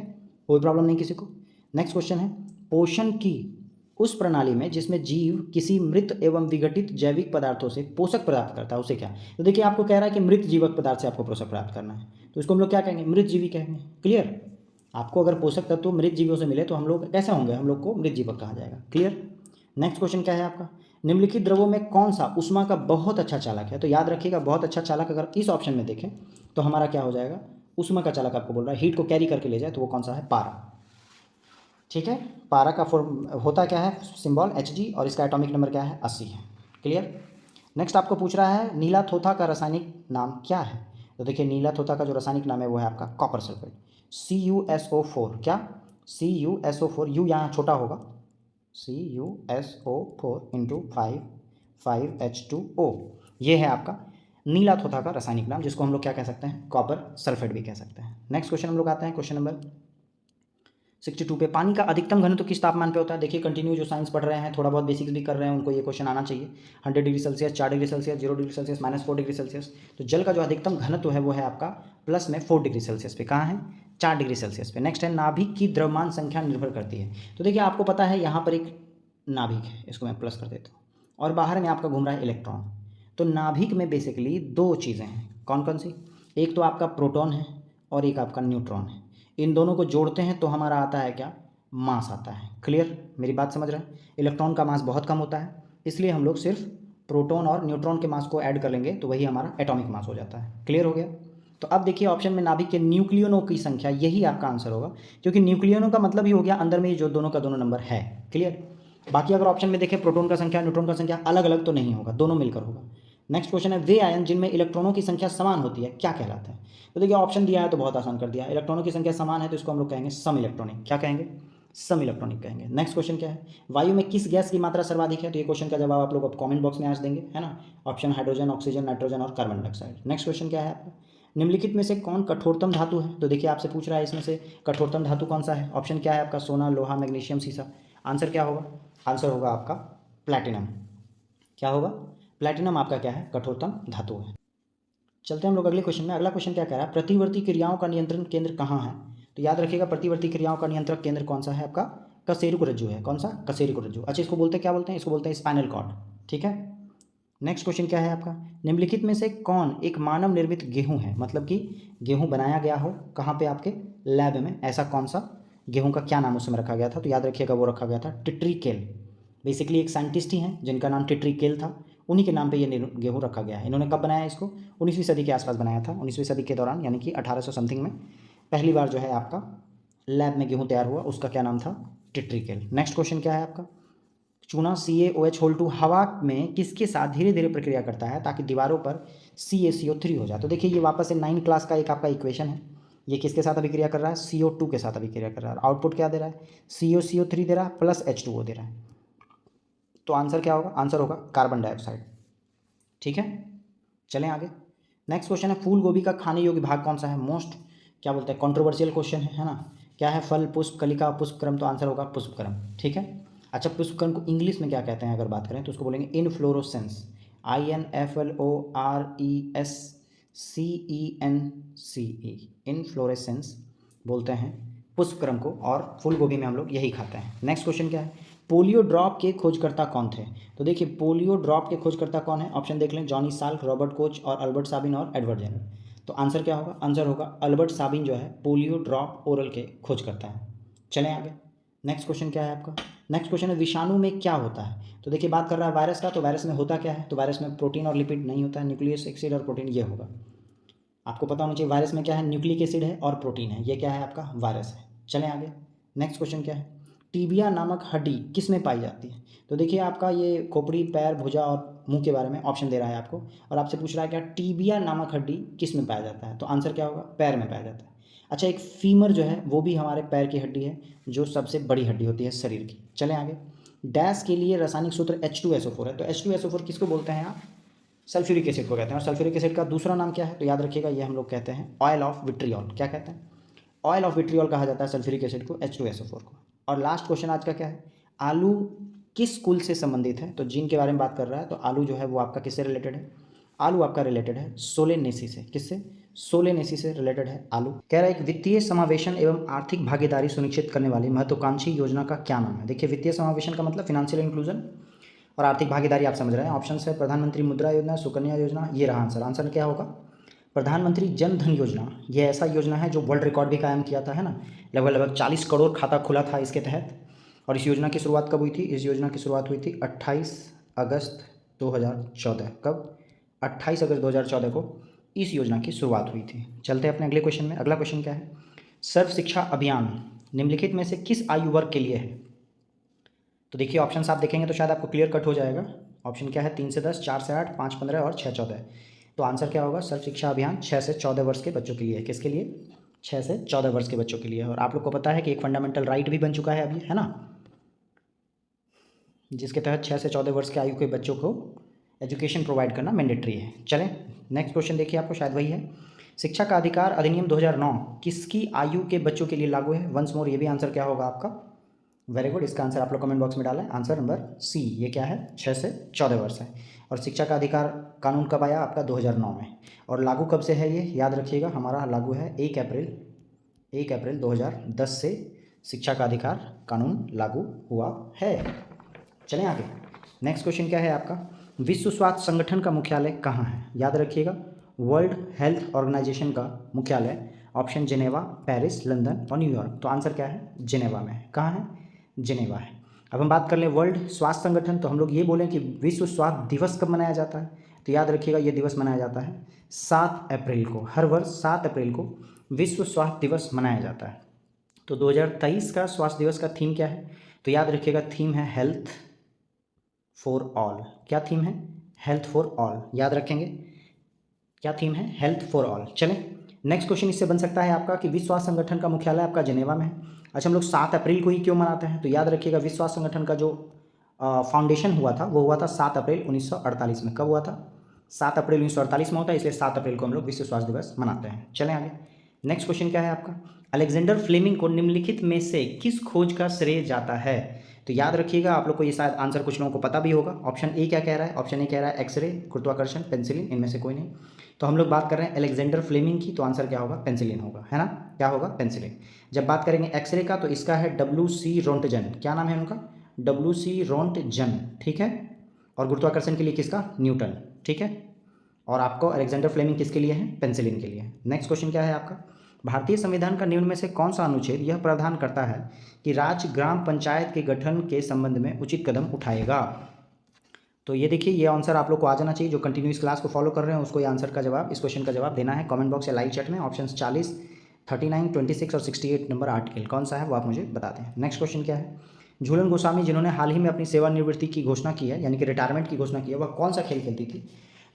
कोई प्रॉब्लम नहीं किसी को। नेक्स्ट क्वेश्चन है, पोषण की उस प्रणाली में जिसमें जीव किसी मृत एवं विघटित जैविक पदार्थों से पोषक प्राप्त करता है, उसे क्या? तो देखिए आपको कह रहा है कि मृत जीवक पदार्थ से आपको पोषक प्राप्त करना है, तो इसको हम लोग क्या कहेंगे, मृत जीवी कहेंगे। क्लियर, आपको अगर पोषक तत्व मृत जीवों से मिले तो हम लोग कैसे होंगे, हम लोग को मृत जीवक कहा जाएगा। क्लियर। नेक्स्ट क्वेश्चन क्या है आपका, निम्नलिखित द्रवों में कौन सा ऊष्मा का बहुत अच्छा चालक है? तो याद रखिएगा, बहुत अच्छा चालक अगर इस ऑप्शन में देखें तो हमारा क्या हो जाएगा, ऊष्मा का चालक आपको बोल रहा है, हीट को कैरी करके ले जाए, तो वो कौन सा है, पारा। ठीक है, पारा का फॉर्म होता क्या है, सिंबल Hg, और इसका एटॉमिक नंबर क्या है, 80 है। क्लियर। नेक्स्ट आपको पूछ रहा है, नीला थोथा का रासायनिक नाम क्या है? तो देखिए नीला थोथा का जो रासायनिक नाम है वो है आपका कॉपर सल्फेट, CuSO4। क्या, CuSO4, यू यहाँ छोटा होगा, CuSO4 इंटू 5H2O, ये है आपका नीला थोथा का रासायनिक नाम, जिसको हम लोग क्या कह सकते हैं, कॉपर सल्फेट भी कह सकते हैं। नेक्स्ट क्वेश्चन हम लोग आते हैं क्वेश्चन नंबर 62 पे, पानी का अधिकतम घनत्व किस तापमान पे होता है? देखिए कंटिन्यू जो साइंस पढ़ रहे हैं, थोड़ा बहुत बेसिक्स भी कर रहे हैं, उनको ये क्वेश्चन आना चाहिए। 100 degree Celsius, 4 degree Celsius, 0 degree Celsius, -4 degree Celsius. तो जल का जो अधिकतम घनत्व है वो है आपका प्लस में 4 डिग्री सेल्सियस पे, कहाँ है, 4 डिग्री सेल्सियस पे। नेक्स्ट है, नाभिक की द्रव्यमान संख्या निर्भर करती है। तो देखिए आपको पता है यहाँ पर एक नाभिक है, इसको मैं प्लस कर देता हूँ, और बाहर में आपका घूम रहा है इलेक्ट्रॉन। तो नाभिक में बेसिकली दो चीज़ें हैं, कौन कौन सी, एक तो आपका प्रोटॉन है और एक आपका न्यूट्रॉन है। इन दोनों को जोड़ते हैं तो हमारा आता है क्या, मास आता है। क्लियर, मेरी बात समझ रहे हैं। इलेक्ट्रॉन का मास बहुत कम होता है, इसलिए हम लोग सिर्फ प्रोटॉन और न्यूट्रॉन के मास को ऐड कर लेंगे तो वही हमारा एटॉमिक मास हो जाता है। क्लियर हो गया। तो अब देखिए ऑप्शन में नाभिक के न्यूक्लियनों की संख्या, यही आपका आंसर होगा, क्योंकि न्यूक्लियनों का मतलब ही हो गया अंदर में जो दोनों का दोनों नंबर है। क्लियर। बाकी अगर ऑप्शन में देखें प्रोटॉन का संख्या, न्यूट्रॉन का संख्या अलग अलग तो नहीं होगा, दोनों मिलकर होगा। नेक्स्ट क्वेश्चन है, वे आयन जिनमें इलेक्ट्रॉनों की संख्या समान होती है क्या कहलाते हैं? तो देखिए ऑप्शन दिया है तो बहुत आसान कर दिया, इलेक्ट्रॉनों की संख्या समान है तो इसको हम लोग कहेंगे सम इलेक्ट्रॉनिक। क्या कहेंगे, सम इलेक्ट्रॉनिक कहेंगे। नेक्स्ट क्वेश्चन क्या है, वायु में किस गैस की मात्रा सर्वाधिक है? तो ये क्वेश्चन का जवाब आप लोग अब कमेंट बॉक्स में आज देंगे, है ना। ऑप्शन हाइड्रोजन, ऑक्सीजन, नाइट्रोजन और कार्बन डाइऑक्साइड। नेक्स्ट क्वेश्चन क्या है आपका, निम्नलिखित में से कौन कठोरतम धातु है? तो देखिए आपसे पूछ रहा है इसमें से कठोरतम धातु कौन सा है। ऑप्शन क्या है आपका, सोना, लोहा, मैग्नीशियम, सीसा। आंसर क्या होगा, आंसर होगा आपका प्लैटिनम। क्या होगा, प्लैटिनम आपका क्या है, कठोरतम धातु है। चलते हैं हम लोग अगले क्वेश्चन में। अगला क्वेश्चन क्या कह रहा है, प्रतिवर्ती क्रियाओं का नियंत्रण केंद्र कहाँ है? तो याद रखिएगा प्रतिवर्ती क्रियाओं का नियंत्रक केंद्र कौन सा है आपका, कशेरुक रज्जु है। कौन सा, कशेरुक रज्जु। अच्छा इसको बोलते हैं, क्या बोलते हैं, इसको बोलते हैं स्पाइनल कॉर्ड। ठीक है। नेक्स्ट क्वेश्चन क्या है आपका, निम्नलिखित में से कौन एक मानव निर्मित गेहूं है? मतलब कि गेहूं बनाया गया हो कहाँ पे, आपके लैब में, ऐसा कौन सा गेहूं का क्या नाम उस समय रखा गया था? तो याद रखिएगा वो रखा गया था टिट्रिकेल। बेसिकली एक साइंटिस्ट ही हैं जिनका नाम टिट्रिकेल था, उन्हीं के नाम पे ये गेहूँ रखा गया है। इन्होंने कब बनाया इसको, 19वीं सदी के आसपास बनाया था, 19वीं सदी के दौरान, यानी कि 1800 समथिंग में पहली बार जो है आपका लैब में गेहूँ तैयार हुआ, उसका क्या नाम था, टिट्रिकेल। नेक्स्ट क्वेश्चन क्या है आपका, चूना CaOH होल 2 हवा में किसके साथ धीरे धीरे प्रक्रिया करता है ताकि दीवारों पर CaCO3 हो जाए। तो देखिए ये वापस से 9 क्लास का एक आपका इक्वेशन है। ये किसके साथ अभिक्रिया कर रहा है, CO2 के साथ अभिक्रिया कर रहा है। आउटपुट क्या दे रहा है, CaCO3 दे रहा है प्लस H2O दे रहा है। तो आंसर क्या होगा, आंसर होगा कार्बन डाइऑक्साइड। ठीक है, चलें आगे। नेक्स्ट क्वेश्चन है फूल गोभी का खाने योग्य भाग कौन सा है। मोस्ट क्या बोलते हैं कंट्रोवर्शियल क्वेश्चन है ना। क्या है, फल, पुष्प, कलिका, पुष्पक्रम। तो आंसर होगा पुष्पक्रम। ठीक है, अच्छा पुष्पक्रम को इंग्लिश में क्या कहते हैं अगर बात करें तो उसको बोलेंगे इनफ्लोरोसेंस, INFLORESCENCE, इनफ्लोरेसेंस बोलते हैं पुष्पक्रम को, और फूल गोभी में हम लोग यही खाते हैं। नेक्स्ट क्वेश्चन क्या है, पोलियो ड्रॉप के खोजकर्ता कौन थे। तो देखिए पोलियो ड्रॉप के खोजकर्ता कौन है, ऑप्शन देख लें, जॉनी साल्क, रॉबर्ट कोच और अल्बर्ट साबिन और एडवर्ड जेनर। तो आंसर क्या होगा, आंसर होगा अल्बर्ट साबिन जो है पोलियो ड्रॉप ओरल के खोजकर्ता है। चलें आगे। नेक्स्ट क्वेश्चन क्या है आपका, नेक्स्ट क्वेश्चन है विषाणु में क्या होता है। तो देखिए बात कर रहा है वायरस का, तो वायरस में होता क्या है, तो वायरस में प्रोटीन और लिपिड नहीं होता है, न्यूक्लियस एसिड और प्रोटीन ये होगा। आपको पता होना चाहिए वायरस में क्या है, न्यूक्लिक एसिड है और प्रोटीन है, ये क्या है आपका वायरस है। चलें आगे। नेक्स्ट क्वेश्चन क्या है, टीबिया नामक हड्डी किस में पाई जाती है। तो देखिए आपका ये खोपड़ी, पैर, भुजा और मुंह के बारे में ऑप्शन दे रहा है आपको, और आपसे पूछ रहा है क्या टीबिया नामक हड्डी किस में पाया जाता है। तो आंसर क्या होगा, पैर में पाया जाता है। अच्छा एक फीमर जो है वो भी हमारे पैर की हड्डी है, जो सबसे बड़ी हड्डी होती है शरीर की। चलें आगे। डैश के लिए रासायनिक सूत्र H2SO4 है। तो H2SO4 किसको बोलते हैं आप, सल्फ्यूरिक एसिड को कहते हैं। और सल्फ्यूरिक एसिड का दूसरा नाम क्या है, तो याद रखिएगा ये हम लोग कहते हैं ऑयल ऑफ विट्रियॉल। क्या कहते हैं, ऑयल ऑफ विट्रियॉल कहा जाता है सल्फ्यूरिक एसिड को, H2SO4 को। और लास्ट क्वेश्चन आज का क्या है, आलू किस कुल से संबंधित है। तो जीन के बारे में बात कर रहा है, तो आलू जो है वो आपका किससे रिलेटेड है, आलू आपका रिलेटेड है सोलेनेसी से। किससे, सोलेनेसी से रिलेटेड है आलू। कह रहा है एक वित्तीय समावेशन एवं आर्थिक भागीदारी सुनिश्चित करने वाली महत्वाकांक्षी योजना का क्या नाम है। देखिए वित्तीय समावेशन का मतलब फिनेंशियल इंक्लूजन, और आर्थिक भागीदारी आप समझ रहे हैं। ऑप्शन है प्रधानमंत्री मुद्रा योजना, सुकन्या योजना, ये रहा आंसर। आंसर क्या होगा, प्रधानमंत्री जन धन योजना। ये ऐसा योजना है जो वर्ल्ड रिकॉर्ड भी कायम किया था, है ना, लगभग 40 करोड़ खाता खुला था इसके तहत। और इस योजना की शुरुआत कब हुई थी, इस योजना की शुरुआत हुई थी 28 अगस्त 2014। कब, 28 अगस्त 2014 को इस योजना की शुरुआत हुई थी। चलते हैं अपने अगले क्वेश्चन में। अगला क्वेश्चन क्या है, सर्व शिक्षा अभियान निम्नलिखित में से किस आयु वर्ग के लिए है। तो देखिए ऑप्शन आप देखेंगे तो शायद आपको क्लियर कट हो जाएगा। ऑप्शन क्या है, 3 से 10, 4 से 8, 5 15 और 6 14। तो आंसर क्या होगा, सर्व शिक्षा अभियान 6 से 14 वर्ष के बच्चों के लिए है। किसके लिए, 6 से 14 वर्ष के बच्चों के लिए। और आप लोग को पता है कि एक फंडामेंटल राइट भी बन चुका है अभी, है ना, जिसके तहत 6 से 14 वर्ष के आयु के बच्चों को एजुकेशन प्रोवाइड करना मैंडेटरी है। चलें नेक्स्ट क्वेश्चन देखिए, आपको शायद वही है, शिक्षा का अधिकार अधिनियम 2009 किसकी आयु के बच्चों के लिए लागू है। वंस मोर, ये भी आंसर क्या होगा आपका, वेरी गुड, इसका आंसर आप लोग कमेंट बॉक्स में डालें। आंसर नंबर सी, ये क्या है, 6 से 14 वर्ष है। और शिक्षा का अधिकार कानून कब आया आपका, 2009 में। और लागू कब से है ये याद रखिएगा, हमारा लागू है 1 अप्रैल 2010 से शिक्षा का अधिकार कानून लागू हुआ है। चलें आगे। नेक्स्ट क्वेश्चन क्या है आपका, विश्व स्वास्थ्य संगठन का मुख्यालय कहाँ है। याद रखिएगा वर्ल्ड हेल्थ ऑर्गेनाइजेशन का मुख्यालय, ऑप्शन जेनेवा, पेरिस, लंदन और न्यूयॉर्क। तो आंसर क्या है, जेनेवा में है। कहाँ है, जेनेवा है। अब हम बात कर लें वर्ल्ड स्वास्थ्य संगठन, तो हम लोग ये बोलें कि विश्व स्वास्थ्य दिवस कब मनाया जाता है। तो याद रखिएगा ये दिवस मनाया जाता है 7 अप्रैल को। हर वर्ष 7 अप्रैल को विश्व स्वास्थ्य दिवस मनाया जाता है। तो 2023 का स्वास्थ्य दिवस का थीम क्या है, तो याद रखिएगा थीम है हेल्थ फॉर ऑल। क्या थीम है, हेल्थ फॉर ऑल। याद रखेंगे क्या थीम है, हेल्थ फॉर ऑल। चलें नेक्स्ट क्वेश्चन इससे बन सकता है आपका कि विश्व स्वास्थ्य संगठन का मुख्यालय आपका जेनेवा में है। अच्छा हम लोग 7 अप्रैल को ही क्यों मनाते हैं, तो याद रखिएगा विश्व स्वास्थ्य संगठन का जो फाउंडेशन हुआ था वो हुआ था 7 अप्रैल 1948 में। कब हुआ था, 7 अप्रैल 1948 में होता है, इसलिए 7 अप्रैल को हम लोग विश्व स्वास्थ्य दिवस मनाते हैं। चलें आगे। नेक्स्ट क्वेश्चन क्या है आपका, अलेक्जेंडर फ्लेमिंग को निम्नलिखित में से किस खोज का श्रेय जाता है। तो याद रखिएगा आप लोग को ये शायद आंसर कुछ लोगों को पता भी होगा। ऑप्शन ए क्या कह रहा है, ऑप्शन ए कह रहा है एक्सरे, गुरुत्वाकर्षण, पेंसिलिन, इनमें से कोई नहीं। तो हम लोग बात कर रहे हैं अलेक्जेंडर फ्लेमिंग की, तो आंसर क्या होगा, पेंसिलिन होगा, है ना, क्या होगा, पेंसिलिन। जब बात करेंगे एक्सरे का, तो इसका है WC रोंटजन। क्या नाम है उनका, WC रोंटजन, ठीक है। और गुरुत्वाकर्षण के लिए किसका, न्यूटन, ठीक है। और आपको अलेक्जेंडर फ्लेमिंग किसके लिए है, पेंसिलिन के लिए। नेक्स्ट क्वेश्चन क्या है आपका, भारतीय संविधान का निम्न में से कौन सा अनुच्छेद यह प्रावधान करता है कि राज्य ग्राम पंचायत के गठन के संबंध में उचित कदम उठाएगा। तो ये देखिए ये आंसर आप लोग को आ जाना चाहिए, जो कंटिन्यूस क्लास को फॉलो कर रहे हैं उसको ये आंसर का जवाब, इस क्वेश्चन का जवाब देना है कमेंट बॉक्स या लाइव चैट में। ऑप्शन 40, 39, 26 और 68 नंबर आर्टिकल कौन सा है वो आप मुझे बता दें। नेक्स्ट क्वेश्चन क्या है, झूलन गोस्वामी जिन्होंने हाल ही में अपनी सेवानिवृत्ति की घोषणा की है, यानी कि रिटायरमेंट की घोषणा की है, वह कौन सा खेल खेलती थी?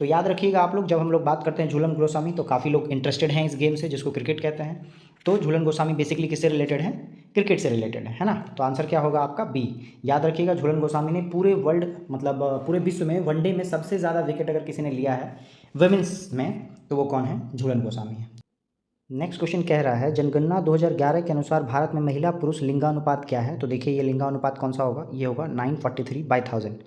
तो याद रखिएगा आप लोग, जब हम लोग बात करते हैं झूलन गोस्वामी तो काफ़ी लोग इंटरेस्टेड हैं इस गेम से, जिसको क्रिकेट कहते हैं। तो झूलन गोस्वामी बेसिकली किससे रिलेटेड है? क्रिकेट से रिलेटेड है ना। तो आंसर क्या होगा आपका? बी। याद रखिएगा, झूलन गोस्वामी ने पूरे वर्ल्ड मतलब पूरे विश्व में वनडे में सबसे ज़्यादा विकेट अगर किसी ने लिया है वुमेन्स में, तो वो कौन है? झूलन गोस्वामी है। नेक्स्ट क्वेश्चन कह रहा है, जनगणना 2011 के अनुसार भारत में महिला पुरुष लिंगानुपात क्या है? तो देखिए ये लिंगानुपात कौन सा होगा? ये होगा 943/1000।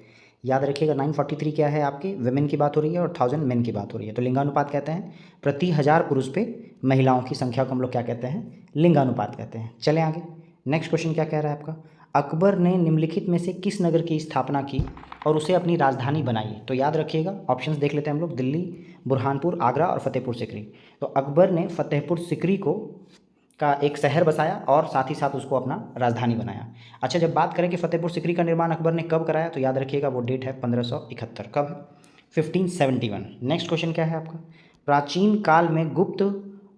याद रखिएगा 943 क्या है आपके? वुमेन की बात हो रही है और 1000 मेन की बात हो रही है। तो लिंगानुपात कहते हैं प्रति 1000 पुरुष पे महिलाओं की संख्या को हम लोग क्या कहते हैं? लिंगानुपात कहते हैं। चलें आगे। नेक्स्ट क्वेश्चन क्या कह रहा है आपका? अकबर ने निम्नलिखित में से किस नगर की स्थापना की और उसे अपनी राजधानी बनाई? तो याद रखिएगा, ऑप्शंस देख लेते हैं हम लोग, दिल्ली, बुरहानपुर, आगरा और फतेहपुर सिकरी। तो अकबर ने फतेहपुर सिकरी को का एक शहर बसाया और साथ ही साथ उसको अपना राजधानी बनाया। अच्छा, जब बात करें कि फतेहपुर सिकरी का निर्माण अकबर ने कब कराया, तो याद रखिएगा वो डेट है 1571। कब? 1571। नेक्स्ट क्वेश्चन क्या है आपका? प्राचीन काल में गुप्त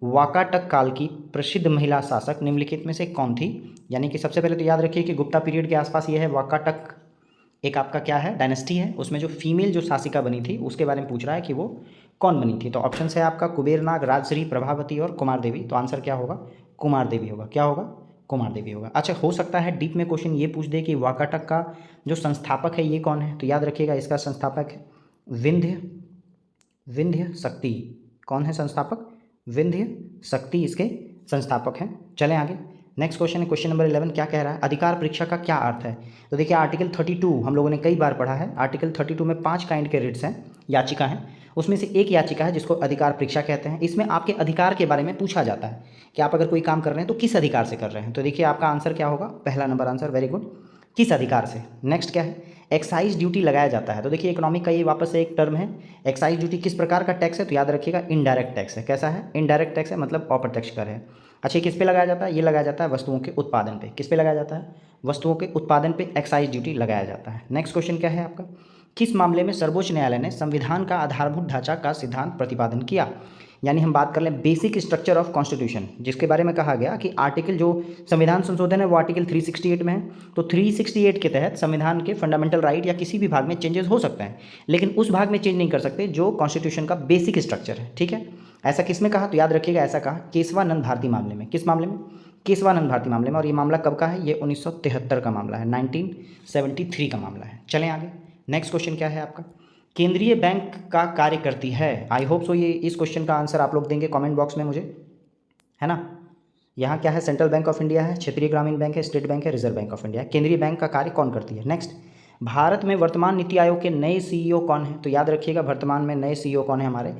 वाकाटक काल की प्रसिद्ध महिला शासक निम्नलिखित में से कौन थी? यानी कि सबसे पहले तो याद रखिए कि गुप्ता पीरियड के आसपास ये है वाकाटक एक आपका क्या है? डायनेस्टी है। उसमें जो फीमेल जो शासिका बनी थी उसके बारे में पूछ रहा है कि वो कौन बनी थी। तो ऑप्शन है आपका कुबेरनाग, राजश्री, प्रभावती और कुमार देवी। तो आंसर क्या होगा? कुमार देवी होगा। क्या होगा? कुमार देवी होगा। अच्छा, हो सकता है डीप में क्वेश्चन ये पूछ दे कि वाकाटक का जो संस्थापक है ये कौन है? तो याद रखिएगा इसका संस्थापक है विंध्य शक्ति। कौन है संस्थापक? विंध्य शक्ति इसके संस्थापक हैं। चलें आगे। नेक्स्ट क्वेश्चन है क्वेश्चन नंबर 11। क्या कह रहा है? अधिकार परीक्षा का क्या अर्थ है? तो देखिए आर्टिकल 32 हम लोगों ने कई बार पढ़ा है। आर्टिकल 32 में 5 काइंड के रिट्स हैं, याचिका हैं। उसमें से एक याचिका है जिसको अधिकार परीक्षा कहते हैं। इसमें आपके अधिकार के बारे में पूछा जाता है कि आप अगर कोई काम कर रहे हैं तो किस अधिकार से कर रहे हैं। तो देखिए आपका आंसर क्या होगा? पहला नंबर आंसर, वेरी गुड, किस अधिकार से। नेक्स्ट क्या है? एक्साइज ड्यूटी लगाया जाता है। तो देखिए इकोनॉमिक का ये वापस से एक टर्म है। एक्साइज ड्यूटी किस प्रकार का टैक्स है? तो याद रखिएगा इनडायरेक्ट टैक्स है। कैसा है? इनडायरेक्ट टैक्स है, मतलब अप्रत्यक्ष कर है। अच्छा, ये किस पे लगाया जाता है? ये लगाया जाता है वस्तुओं के उत्पादन पे। किस पे लगाया जाता है? वस्तुओं के उत्पादन पे एक्साइज ड्यूटी लगाया जाता है। नेक्स्ट क्वेश्चन क्या है आपका? किस मामले में सर्वोच्च न्यायालय ने संविधान का आधारभूत ढांचा का सिद्धांत प्रतिपादन किया? यानी हम बात कर लें बेसिक स्ट्रक्चर ऑफ कॉन्स्टिट्यूशन, जिसके बारे में कहा गया कि आर्टिकल जो संविधान संशोधन है वो आर्टिकल 368 में है। तो 368 के तहत संविधान के फंडामेंटल राइट या किसी भी भाग में चेंजेस हो सकते हैं, लेकिन उस भाग में चेंज नहीं कर सकते जो कॉन्स्टिट्यूशन का बेसिक स्ट्रक्चर है। ठीक है, ऐसा किस में कहा? तो याद रखिएगा ऐसा कहा केशवानंद भारती मामले में। किस मामले में? केशवानंद भारती मामले में। और ये मामला कब का है? ये 1973 का मामला है, 1973 का मामला है। चलें आगे। नेक्स्ट क्वेश्चन क्या है आपका? केंद्रीय बैंक का कार्य करती है। आई होप सो ये इस क्वेश्चन का आंसर आप लोग देंगे कमेंट बॉक्स में मुझे, है ना। यहाँ क्या है? सेंट्रल बैंक ऑफ इंडिया है, क्षेत्रीय ग्रामीण बैंक है, स्टेट बैंक है, रिजर्व बैंक ऑफ इंडिया है। केंद्रीय बैंक का कार्य कौन करती है? नेक्स्ट, भारत में वर्तमान नीति आयोग के नए सीईओ कौन है? तो याद रखिएगा वर्तमान में नए सीईओ कौन है हमारे?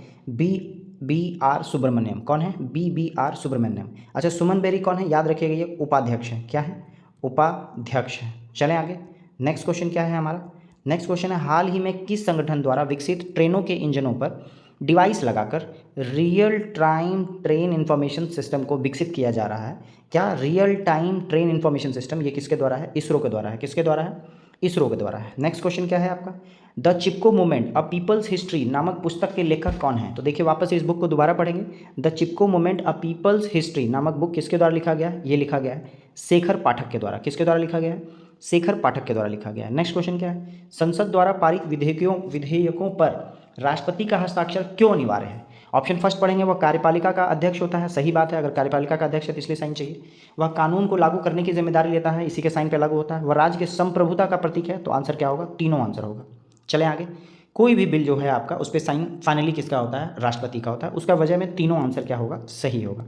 B R Subrahmanyam. कौन है? B R Subrahmanyam. अच्छा, सुमन बेरी कौन है? याद रखिएगा ये उपाध्यक्ष है। क्या है? उपाध्यक्ष है। चलें आगे। नेक्स्ट क्वेश्चन क्या है हमारा? नेक्स्ट क्वेश्चन है, हाल ही में किस संगठन द्वारा विकसित ट्रेनों के इंजनों पर डिवाइस लगाकर real time train information system को विकसित किया जा रहा है? क्या real time train information system ये किसके द्वारा है? इसरो के द्वारा है। किसके द्वारा है? इसरो के द्वारा है। नेक्स्ट क्वेश्चन क्या है आपका? The Chipko movement a people's history नामक पुस्तक के लेखक कौन है? तो देखिए वापस इस बुक को दोबारा पढ़ेंगे। The Chipko movement a people's history नामक बुक किसके द्वारा लिखा गया है? ये लिखा गया है शेखर पाठक के द्वारा। किसके द्वारा लिखा गया है? शेखर पाठक के द्वारा लिखा गया है। नेक्स्ट क्वेश्चन क्या है? संसद द्वारा पारित विधेयकों पर राष्ट्रपति का हस्ताक्षर क्यों अनिवार्य है? ऑप्शन फर्स्ट पढ़ेंगे, वह कार्यपालिका का अध्यक्ष होता है। सही बात है, अगर कार्यपालिका का अध्यक्ष है तो इसलिए साइन चाहिए। वह कानून को लागू करने की जिम्मेदारी लेता है, इसी के साइन पे लागू होता है। वह राज्य के संप्रभुता का प्रतीक है। तो आंसर क्या होगा? तीनों आंसर होगा। चलें आगे। कोई भी बिल जो है आपका उस पर साइन फाइनली किसका होता है? राष्ट्रपति का होता है। उसका वजह में तीनों आंसर क्या होगा? सही होगा।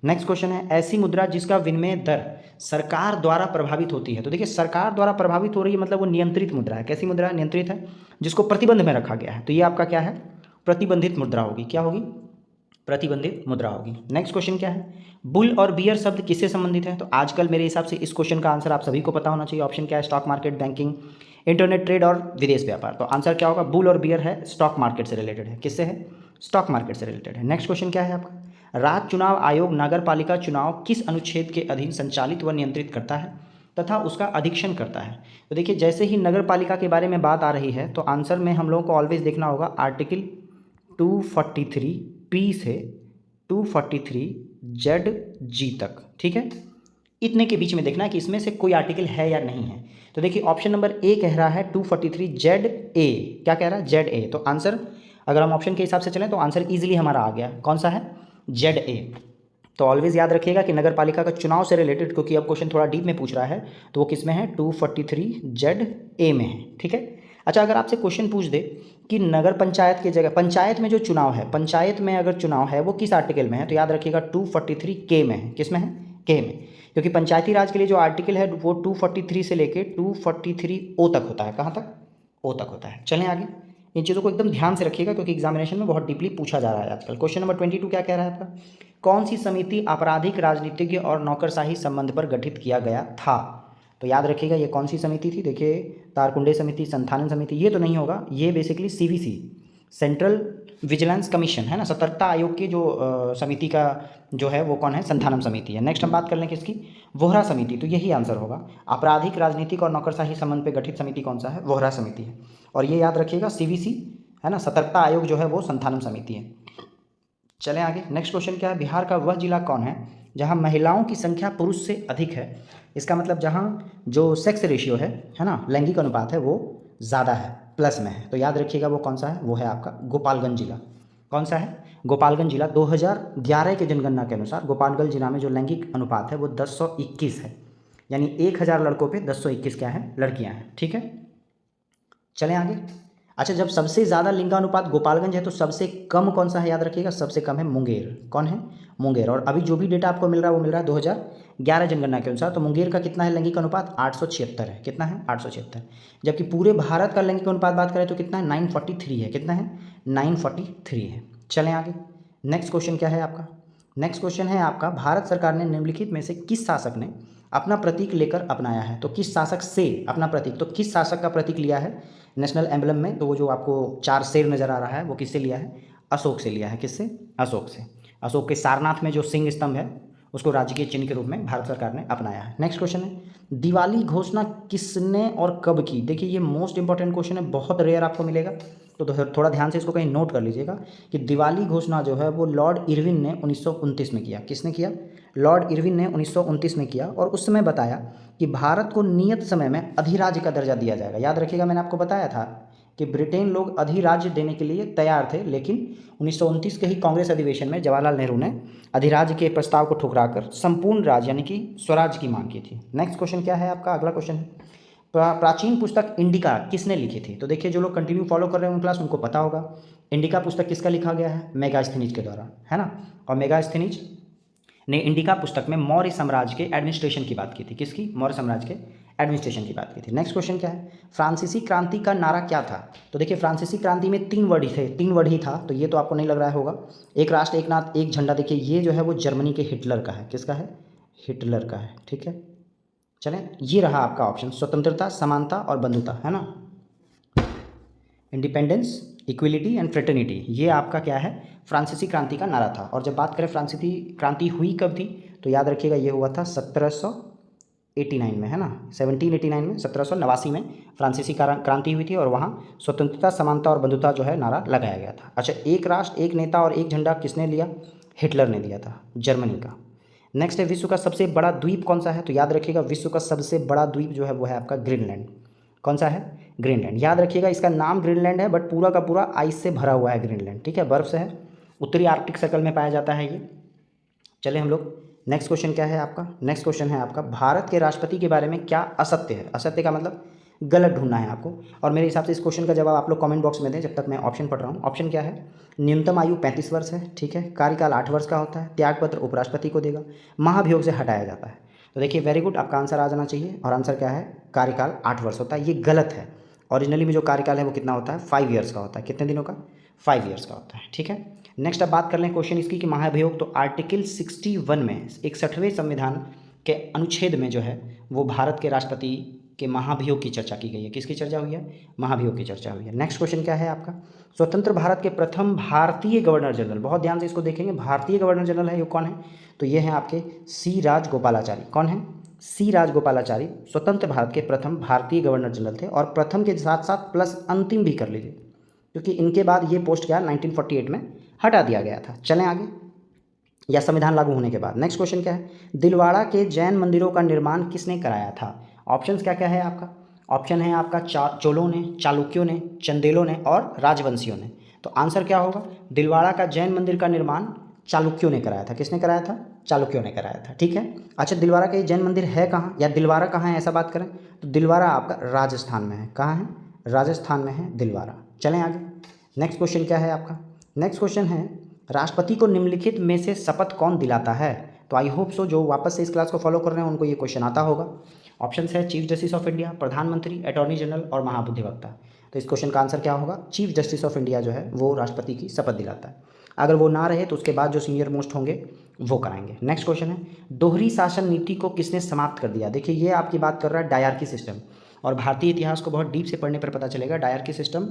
नेक्स्ट क्वेश्चन है, ऐसी मुद्रा जिसका विनिमय दर सरकार द्वारा प्रभावित होती है। तो देखिए सरकार द्वारा प्रभावित हो रही है मतलब वो नियंत्रित मुद्रा है। कैसी मुद्रा है? नियंत्रित है, जिसको प्रतिबंध में रखा गया है। तो ये आपका क्या है? प्रतिबंधित मुद्रा होगी। क्या होगी? प्रतिबंधित मुद्रा होगी। नेक्स्ट क्वेश्चन क्या है? बुल और बियर शब्द किससे संबंधित है? तो आजकल मेरे हिसाब से इस क्वेश्चन का आंसर आप सभी को पता होना चाहिए। ऑप्शन क्या है? Stock market, banking, internet trade और विदेश व्यापार। तो आंसर क्या होगा? बुल और बियर है, स्टॉक मार्केट से रिलेटेड है। किससे है? स्टॉक मार्केट से रिलेटेड है। नेक्स्ट क्वेश्चन क्या है आपका? राज्य चुनाव आयोग नगरपालिका चुनाव किस अनुच्छेद के अधीन संचालित व नियंत्रित करता है तथा उसका अधीक्षण करता है? तो देखिए जैसे ही नगरपालिका के बारे में बात आ रही है तो आंसर में हम लोगों को ऑलवेज देखना होगा आर्टिकल 243 पी से 243 जेड जी तक। ठीक है, इतने के बीच में देखना है कि इसमें से कोई आर्टिकल है या नहीं है। तो देखिए ऑप्शन नंबर ए कह रहा है 243 जेड ए। क्या कह रहा है? Z A. तो आंसर अगर हम ऑप्शन के हिसाब से चलें तो आंसर ईजिली हमारा आ गया। कौन सा है? Z A. तो ऑलवेज याद रखिएगा कि नगर पालिका का चुनाव से रिलेटेड, क्योंकि अब क्वेश्चन थोड़ा डीप में पूछ रहा है, तो वो किस में है? 243 जेड ए में है। ठीक है। अच्छा, अगर आपसे क्वेश्चन पूछ दे कि नगर पंचायत की जगह, पंचायत में जो चुनाव है, पंचायत में अगर चुनाव है वो किस आर्टिकल में है, तो याद रखिएगा 243 के में है। किस में है? के में। क्योंकि पंचायती राज के लिए जो आर्टिकल है वो 243 से लेके 243 ओ तक होता है। कहाँ तक? ओ तक होता है। चलें आगे। इन चीज़ों को एकदम ध्यान से रखिएगा क्योंकि एग्जामिनेशन में बहुत डीपली पूछा जा रहा है आजकल। क्वेश्चन नंबर 22 क्या कह रहा है आपका? कौन सी समिति आपराधिक, राजनीतिज्ञ और नौकरशाही संबंध पर गठित किया गया था? तो याद रखिएगा ये कौन सी समिति थी? देखिए, तारकुंडे समिति, संथानन समिति, ये तो नहीं होगा। ये basically CVC, central vigilance commission है ना, सतर्कता आयोग की जो समिति का जो है वो कौन है? संथानम समिति है। नेक्स्ट हम बात कर लें किसकी? वोहरा समिति। तो यही आंसर होगा। आपराधिक, राजनीतिक और नौकरशाही संबंध पर गठित समिति कौन सा है? वोहरा समिति है। और ये याद रखिएगा सीवीसी है ना, सतर्कता आयोग जो है वो संथानम समिति है। चलें आगे। नेक्स्ट क्वेश्चन क्या है? बिहार का वह जिला कौन है जहां महिलाओं की संख्या पुरुष से अधिक है? इसका मतलब जहां जो सेक्स रेशियो है ना, लैंगिक अनुपात है, वो ज़्यादा है, प्लस में है। तो याद रखिएगा वो कौन सा है? वो है आपका गोपालगंज जिला। कौन सा है? गोपालगंज जिला। 2011 के जनगणना के अनुसार गोपालगंज जिला में जो लैंगिक अनुपात है वो 1021 है, यानी 1000 लड़कों पे 1021 क्या है? लड़कियां हैं। ठीक है। चलें आगे। अच्छा, जब सबसे ज़्यादा लिंगानुपात गोपालगंज है तो सबसे कम कौन सा है? याद रखिएगा सबसे कम है मुंगेर। कौन है? मुंगेर। और अभी जो भी डेटा आपको मिल रहा है वो मिल रहा है 2011 जनगणना के अनुसार। तो मुंगेर का कितना है लैंगिक अनुपात? 876 है। कितना है? 876। जबकि पूरे भारत का लैंगिक अनुपात बात करें तो कितना है? 943 है। कितना है? 943 है। चलें आगे। नेक्स्ट क्वेश्चन क्या है आपका? नेक्स्ट क्वेश्चन है आपका, भारत सरकार ने निम्नलिखित में से किस शासक ने अपना प्रतीक लेकर अपनाया है? तो किस शासक से अपना प्रतीक, तो किस शासक का प्रतीक लिया है नेशनल एम्बलम में? तो वो जो आपको 4 शेर नज़र आ रहा है वो किससे लिया है? अशोक से लिया है। किससे? अशोक से। अशोक के सारनाथ में जो सिंह स्तंभ है उसको राजकीय चिन्ह के रूप में भारत सरकार ने अपनाया है। नेक्स्ट क्वेश्चन है, दिवाली घोषणा किसने और कब की? देखिए ये मोस्ट इंपॉर्टेंट क्वेश्चन है, बहुत रेयर आपको मिलेगा, तो थोड़ा ध्यान से इसको कहीं नोट कर लीजिएगा कि दिवाली घोषणा जो है वो लॉर्ड इरविन ने 1929 में किया। किसने किया? लॉर्ड इरविन ने 1929 में किया। और उस समय बताया कि भारत को नियत समय में अधिराज्य का दर्जा दिया जाएगा। याद रखिएगा मैंने आपको बताया था कि ब्रिटेन लोग अधिराज्य देने के लिए तैयार थे, लेकिन 1929 के ही कांग्रेस अधिवेशन में जवाहरलाल नेहरू ने अधिराज्य के प्रस्ताव को ठुकराकर संपूर्ण राज्य यानी कि स्वराज की मांग की थी। नेक्स्ट क्वेश्चन क्या है आपका? अगला क्वेश्चन है, प्राचीन पुस्तक इंडिका किसने लिखी थी? तो देखिए जो लोग कंटिन्यू फॉलो कर रहे हैं क्लास उनको पता होगा इंडिका पुस्तक किसका लिखा गया है? मेगास्थनीज के द्वारा, है ना। और मेगास्थनीज ने इंडिका पुस्तक में मौर्य साम्राज्य के एडमिनिस्ट्रेशन की बात की थी। किसकी? मौर्य साम्राज्य के एडमिनिस्ट्रेशन की बात की थी। नेक्स्ट क्वेश्चन क्या है? फ्रांसीसी क्रांति का नारा क्या था? तो देखिए फ्रांसीसी क्रांति में 3 वर्ड ही थे, 3 वर्ड ही था, तो ये तो आपको नहीं लग रहा होगा। एक राष्ट्र, एक नाथ, एक झंडा। देखिए ये जो है वो जर्मनी के हिटलर का है। किसका है? हिटलर का है। ठीक है। चलें, ये रहा आपका ऑप्शन, स्वतंत्रता, समानता और बंधुता, है ना। इंडिपेंडेंस, इक्वलिटी एंड फ्रेटर्निटी, ये आपका क्या है? फ्रांसीसी क्रांति का नारा था। और जब बात करें फ्रांसीसी क्रांति हुई कब थी, तो याद रखिएगा ये हुआ था 1789 में, है ना। 1789 में, 1789 में फ्रांसीसी क्रांति हुई थी और वहाँ स्वतंत्रता, समानता और बंधुता जो है नारा लगाया गया था। अच्छा, एक राष्ट्र, एक नेता और एक झंडा किसने लिया? हिटलर ने दिया था, जर्मनी का। नेक्स्ट है, विश्व का सबसे बड़ा द्वीप कौन सा है? तो याद रखिएगा विश्व का सबसे बड़ा द्वीप जो है वो है आपका ग्रीनलैंड। कौन सा है? ग्रीनलैंड। याद रखिएगा इसका नाम ग्रीनलैंड है बट पूरा का पूरा आइस से भरा हुआ है ग्रीनलैंड। ठीक है, बर्फ से है, उत्तरी आर्कटिक सर्कल में पाया जाता है ये। चले हम लोग, नेक्स्ट क्वेश्चन क्या है आपका? नेक्स्ट क्वेश्चन है आपका, भारत के राष्ट्रपति के बारे में क्या असत्य है? असत्य का मतलब गलत ढूंढना है आपको, और मेरे हिसाब से इस क्वेश्चन का जवाब आप लोग कमेंट बॉक्स में दें जब तक मैं ऑप्शन पढ़ रहा हूँ। ऑप्शन क्या है? न्यूनतम आयु 35 वर्ष है। ठीक है। कार्यकाल 8 वर्ष का होता है। त्यागपत्र उपराष्ट्रपति को देगा। महाभियोग से हटाया जाता है। तो देखिए वेरी गुड, आपका आंसर आ जाना चाहिए। और आंसर क्या है? कार्यकाल 8 वर्ष होता है। ये गलत है। ओरिजिनली में जो कार्यकाल है वो कितना होता है? 5 ईयर्स का होता है। कितने दिनों का? 5 ईयर्स का होता है। ठीक है। नेक्स्ट अब बात कर लें क्वेश्चन इसकी कि महाभियोग, तो आर्टिकल 61 में 61वें संविधान के अनुच्छेद में जो है वो भारत के राष्ट्रपति के महाभियोग की चर्चा की गई है। किसकी चर्चा हुई है? महाभियोग की चर्चा हुई है। नेक्स्ट क्वेश्चन क्या है आपका? स्वतंत्र भारत के प्रथम भारतीय गवर्नर जनरल, बहुत ध्यान से इसको देखेंगे, भारतीय गवर्नर जनरल है ये कौन है? तो ये हैं आपके सी राजगोपालाचारी। कौन है? सी राजगोपालाचारी स्वतंत्र भारत के प्रथम भारतीय गवर्नर जनरल थे। और प्रथम के साथ साथ प्लस अंतिम भी कर लीजिए, क्योंकि इनके बाद ये पोस्ट क्या 1948 में हटा दिया गया था। चलें आगे, या संविधान लागू होने के बाद। नेक्स्ट क्वेश्चन क्या है? दिलवाड़ा के जैन मंदिरों का निर्माण किसने कराया था? ऑप्शंस क्या क्या है आपका? ऑप्शन है आपका चोलों ने, चालुक्यों ने, चंदेलों ने और राजवंशियों ने। तो आंसर क्या होगा? दिलवाड़ा का जैन मंदिर का निर्माण चालुक्यों ने कराया था। किसने कराया था? चालुक्यों ने कराया था। ठीक है। अच्छा, दिलवाड़ा का ये जैन मंदिर है कहाँ, या दिलवाड़ा कहाँ है ऐसा बात करें तो दिलवाड़ा आपका राजस्थान में है। कहाँ है? राजस्थान में है दिलवाड़ा। चलें आगे। नेक्स्ट क्वेश्चन क्या है आपका? नेक्स्ट क्वेश्चन है, राष्ट्रपति को निम्नलिखित में से शपथ कौन दिलाता है? तो आई होप सो जो वापस से इस क्लास को फॉलो कर रहे हैं उनको ये क्वेश्चन आता होगा। ऑप्शन है चीफ जस्टिस ऑफ इंडिया, प्रधानमंत्री, अटॉर्नी जनरल और महाबुद्धिवक्ता। तो इस क्वेश्चन का आंसर क्या होगा? चीफ जस्टिस ऑफ इंडिया जो है वो राष्ट्रपति की शपथ दिलाता है। अगर वो ना रहे तो उसके बाद जो सीनियर मोस्ट होंगे वो कराएंगे। नेक्स्ट क्वेश्चन है, दोहरी शासन नीति को किसने समाप्त कर दिया? देखिए ये आपकी बात कर रहा है डायरकी सिस्टम, और भारतीय इतिहास को बहुत डीप से पढ़ने पर पता चलेगा डायरकी सिस्टम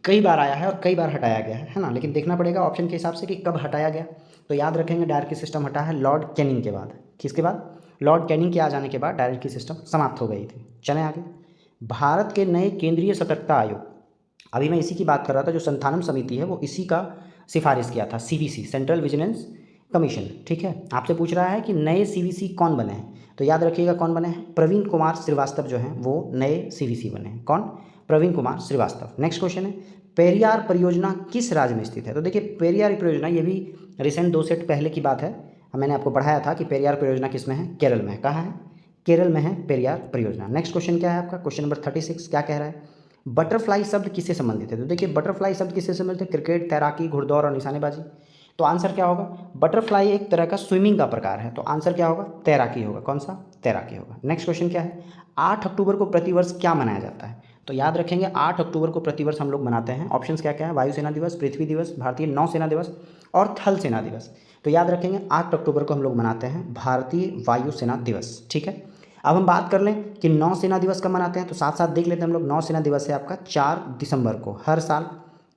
कई बार आया है और कई बार हटाया गया है ना। लेकिन देखना पड़ेगा ऑप्शन के हिसाब से कि कब हटाया गया। तो याद रखेंगे डायरकी सिस्टम हटा है लॉर्ड कैनिंग के बाद। किसके बाद? लॉर्ड कैनिंग के आ जाने के बाद डायरकी सिस्टम समाप्त हो गई थी। चलें आगे। भारत के नए केंद्रीय सतर्कता आयोग, अभी मैं इसी की बात कर रहा था, जो संथानम समिति है वो इसी का सिफारिश किया था, सीवीसी, सेंट्रल विजिलेंस कमीशन। ठीक है। आपसे पूछ रहा है कि नए सीवीसी कौन बने हैं, तो याद रखिएगा कौन बने हैं? प्रवीण कुमार श्रीवास्तव जो हैं वो नए सीवीसी बने हैं। कौन? प्रवीण कुमार श्रीवास्तव। नेक्स्ट क्वेश्चन है, पेरियार परियोजना किस राज्य में स्थित है? तो देखिए पेरियार परियोजना ये भी रिसेंट 2 सेट पहले की बात है, मैंने आपको पढ़ाया था कि पेरियार परियोजना किस में है? केरल में है। कहाँ है? केरल में है पेरियार परियोजना। नेक्स्ट क्वेश्चन क्या है आपका? क्वेश्चन नंबर 36 क्या कह रहा है? बटरफ्लाई शब्द किससे संबंधित है? तो देखिए बटरफ्लाई शब्द किससे संबंधित है? क्रिकेट, तैराकी, घुड़दौड़ और निशानेबाजी। तो आंसर क्या होगा? बटरफ्लाई एक तरह का स्विमिंग का प्रकार है, तो आंसर क्या होगा? तैराकी होगा। कौन सा? तैराकी होगा। नेक्स्ट क्वेश्चन क्या है? 8 अक्टूबर को प्रतिवर्ष क्या मनाया जाता है? तो याद रखेंगे 8 अक्टूबर को प्रतिवर्ष हम लोग मनाते हैं। ऑप्शंस क्या क्या है? वायुसेना दिवस, पृथ्वी दिवस, भारतीय नौसेना दिवस और थल सेना दिवस। तो याद रखेंगे 8 अक्टूबर को हम लोग मनाते हैं भारतीय वायुसेना दिवस। ठीक है। अब हम बात कर लें कि नौसेना दिवस कब मनाते हैं, तो साथ साथ देख लेते हैं हम लोग। नौसेना दिवस है आपका 4 दिसंबर को, हर साल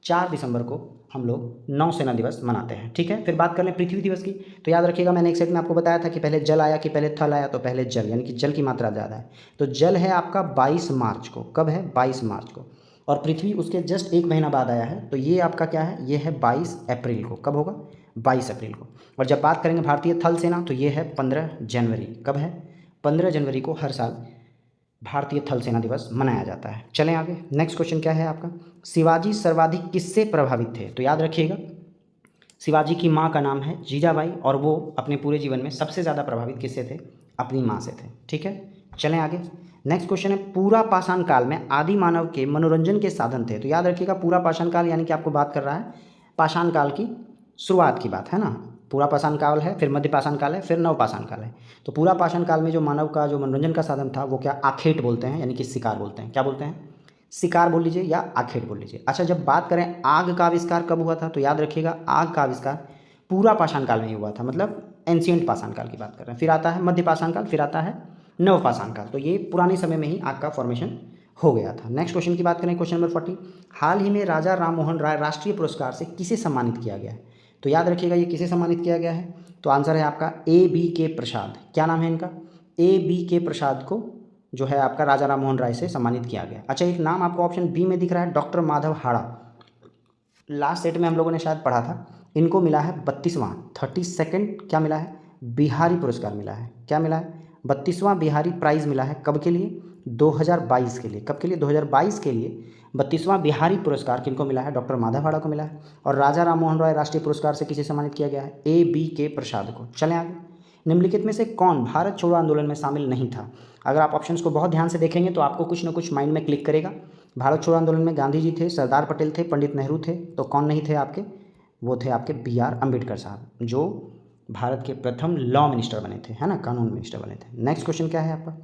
4 दिसंबर को हम लोग नौसेना दिवस मनाते हैं। ठीक है। फिर बात कर लें पृथ्वी दिवस की, तो याद रखिएगा मैंने एक सेट में आपको बताया था कि पहले जल आया कि पहले थल आया, तो पहले जल, यानी कि जल की मात्रा ज़्यादा है, तो जल है आपका 22 मार्च को। कब है? 22 मार्च को। और पृथ्वी उसके जस्ट 1 महीना बाद आया है, तो ये आपका क्या है? ये है 22 अप्रैल को। कब होगा? 22 अप्रैल को। और जब बात करेंगे भारतीय थल सेना, तो ये है 15 जनवरी। कब है? 15 जनवरी को हर साल भारतीय थल सेना दिवस मनाया जाता है। चलें आगे। नेक्स्ट क्वेश्चन क्या है आपका? शिवाजी सर्वाधिक किससे प्रभावित थे? तो याद रखिएगा शिवाजी की माँ का नाम है जीजाबाई, और वो अपने पूरे जीवन में सबसे ज़्यादा प्रभावित किससे थे? अपनी माँ से थे। ठीक है। चलें आगे। नेक्स्ट क्वेश्चन है, पूरा पाषाण काल में आदि मानव के मनोरंजन के साधन थे? तो याद रखिएगा पूरा पाषाण काल यानी कि आपको बात कर रहा है पाषाण काल की शुरुआत की बात है ना। पूरा पाषाण काल है, फिर मध्य पाषाण काल है, फिर नव पाषाण काल है। तो पूरा पाषाण काल में जो मानव का जो मनोरंजन का साधन था वो क्या? आखेट बोलते हैं, यानी कि शिकार बोलते हैं। क्या बोलते हैं? शिकार बोल लीजिए या आखेट बोल लीजिए। अच्छा, जब बात करें आग का आविष्कार कब हुआ था, तो याद रखिएगा आग का आविष्कार पूरा पाषाण काल में ही हुआ था, मतलब एंशिएंट पाषाण काल की बात कर रहे हैं। फिर आता है मध्य पाषाण काल, फिर आता है नव पाषाण काल। तो ये पुराने समय में ही आग का फॉर्मेशन हो गया था। नेक्स्ट क्वेश्चन की बात करें, क्वेश्चन नंबर 40, हाल ही में राजा राम मोहन राय राष्ट्रीय पुरस्कार से किसे सम्मानित किया गया है? तो याद रखिएगा ये किसे सम्मानित किया गया है? तो आंसर है आपका A.B.K. प्रसाद। क्या नाम है इनका? A.B.K. प्रसाद को जो है आपका राजा राम मोहन राय से सम्मानित किया गया। अच्छा, एक नाम आपको ऑप्शन बी में दिख रहा है, डॉक्टर माधव हाड़ा। लास्ट सेट में हम लोगों ने शायद पढ़ा था, इनको मिला है 32वां 32nd क्या मिला है? बिहारी पुरस्कार मिला है। क्या मिला है? 32वां बिहारी प्राइज़ मिला है। कब के लिए? 2022 के लिए। कब के लिए? 2022 के लिए 32वां बिहारी पुरस्कार किनको मिला है? डॉक्टर माधव हाड़ा को मिला है। और राजा राम मोहन राय राष्ट्रीय पुरस्कार से किसे सम्मानित किया गया है? A.B.K. प्रसाद को। चलें आगे। निम्नलिखित में से कौन भारत छोड़ो आंदोलन में शामिल नहीं था? अगर आप ऑप्शंस को बहुत ध्यान से देखेंगे तो आपको कुछ ना कुछ माइंड में क्लिक करेगा। भारत छोड़ो आंदोलन में गांधी जी थे, सरदार पटेल थे, पंडित नेहरू थे, तो कौन नहीं थे आपके? वो थे आपके B.R. अम्बेडकर साहब, जो भारत के प्रथम लॉ मिनिस्टर बने थे, है ना, कानून मिनिस्टर बने थे। नेक्स्ट क्वेश्चन क्या है आपका?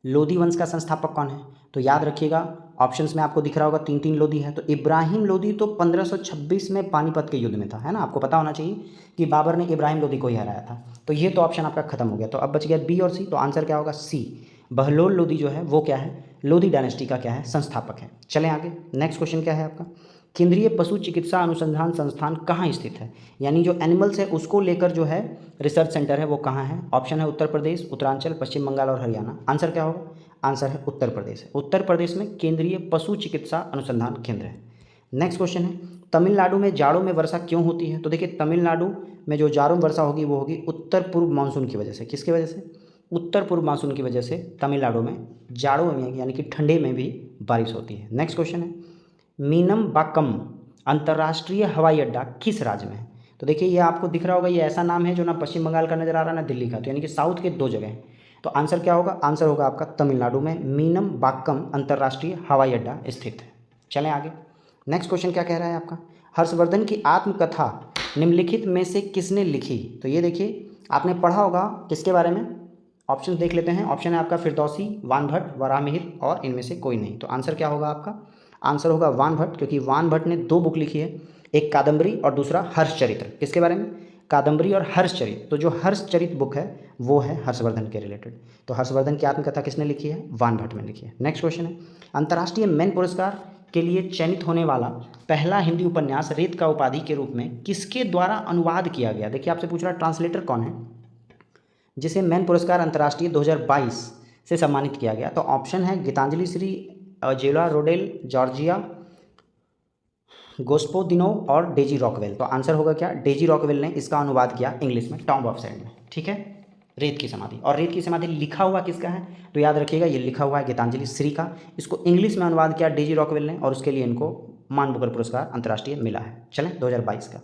लोधी वंश का संस्थापक कौन है? तो याद रखिएगा ऑप्शंस में आपको दिख रहा होगा 3 लोधी है। तो इब्राहिम लोधी तो 1526 में पानीपत के युद्ध में था, है ना। आपको पता होना चाहिए कि बाबर ने इब्राहिम लोधी को ही हराया था। तो ये तो ऑप्शन आपका खत्म हो गया। तो अब बच गया बी और सी। तो आंसर क्या होगा? सी, बहलोल लोधी जो है वो क्या है? लोधी डायनेस्टी का क्या है? संस्थापक है। चलें आगे। नेक्स्ट क्वेश्चन क्या है आपका? केंद्रीय पशु चिकित्सा अनुसंधान संस्थान कहाँ स्थित है? यानी जो एनिमल्स है उसको लेकर जो है रिसर्च सेंटर है वो कहाँ है? ऑप्शन है उत्तर प्रदेश, उत्तरांचल, पश्चिम बंगाल और हरियाणा। आंसर क्या होगा? आंसर है उत्तर प्रदेश। उत्तर प्रदेश में केंद्रीय पशु चिकित्सा अनुसंधान केंद्र है। नेक्स्ट क्वेश्चन है, तमिलनाडु में जाड़ों में वर्षा क्यों होती है? तो देखिए तमिलनाडु में जो जाड़ों में वर्षा होगी वो होगी उत्तर पूर्व मानसून की वजह से। किसकी वजह से? उत्तर पूर्व मानसून की वजह से तमिलनाडु में जाड़ों में यानी कि ठंडे में भी बारिश होती है। नेक्स्ट क्वेश्चन है, मीनमबाक्कम अंतर्राष्ट्रीय हवाई अड्डा किस राज्य में है? तो देखिए ये आपको दिख रहा होगा, ये ऐसा नाम है जो ना पश्चिम बंगाल का नजर आ रहा है ना दिल्ली का, तो यानी कि साउथ के 2 जगह हैं। तो आंसर क्या होगा? आंसर होगा आपका तमिलनाडु में मीनमबाक्कम अंतर्राष्ट्रीय हवाई अड्डा स्थित है। चलें आगे। नेक्स्ट क्वेश्चन क्या कह रहा है आपका, हर्षवर्धन की आत्मकथा निम्नलिखित में से किसने लिखी? तो ये देखिए आपने पढ़ा होगा किसके बारे में, ऑप्शन देख लेते हैं। ऑप्शन है आपका फिरदौसी, वान भट्ट, वराहमिहिर और इनमें से कोई नहीं। तो आंसर क्या होगा आपका? आंसर होगा वान भट्ट, क्योंकि वान भट्ट ने 2 बुक लिखी है, एक कादम्बरी और दूसरा हर्षचरित्र। किसके बारे में? कादम्बरी और हर्षचरित्र। तो जो हर्षचरित्र बुक है वो है हर्षवर्धन के रिलेटेड। तो हर्षवर्धन की आत्मकथा किसने लिखी है? वान भट्ट ने लिखी है। नेक्स्ट क्वेश्चन है, अंतर्राष्ट्रीय मैन पुरस्कार के लिए चयनित होने वाला पहला हिंदी उपन्यास रेत का उपाधि के रूप में किसके द्वारा अनुवाद किया गया? देखिए आपसे पूछ रहा है ट्रांसलेटर कौन है जिसे मैन पुरस्कार अंतर्राष्ट्रीय 2022 से सम्मानित किया गया? तो ऑप्शन है गीतांजलि श्री, जेला रोडेल, जॉर्जिया गोस्पोदिनोव और डेजी रॉकवेल। तो आंसर होगा क्या? डेजी रॉकवेल ने इसका अनुवाद किया इंग्लिश में, टॉम्ब ऑफ सैंड में। ठीक है, रेत की समाधि। और रेत की समाधि लिखा हुआ किसका है? तो याद रखिएगा ये लिखा हुआ है गीतांजलि श्री का, इसको इंग्लिश में अनुवाद किया डेजी रॉकवेल ने और उसके लिए इनको मान बुकर पुरस्कार अंतर्राष्ट्रीय मिला है। चलें 2022 का।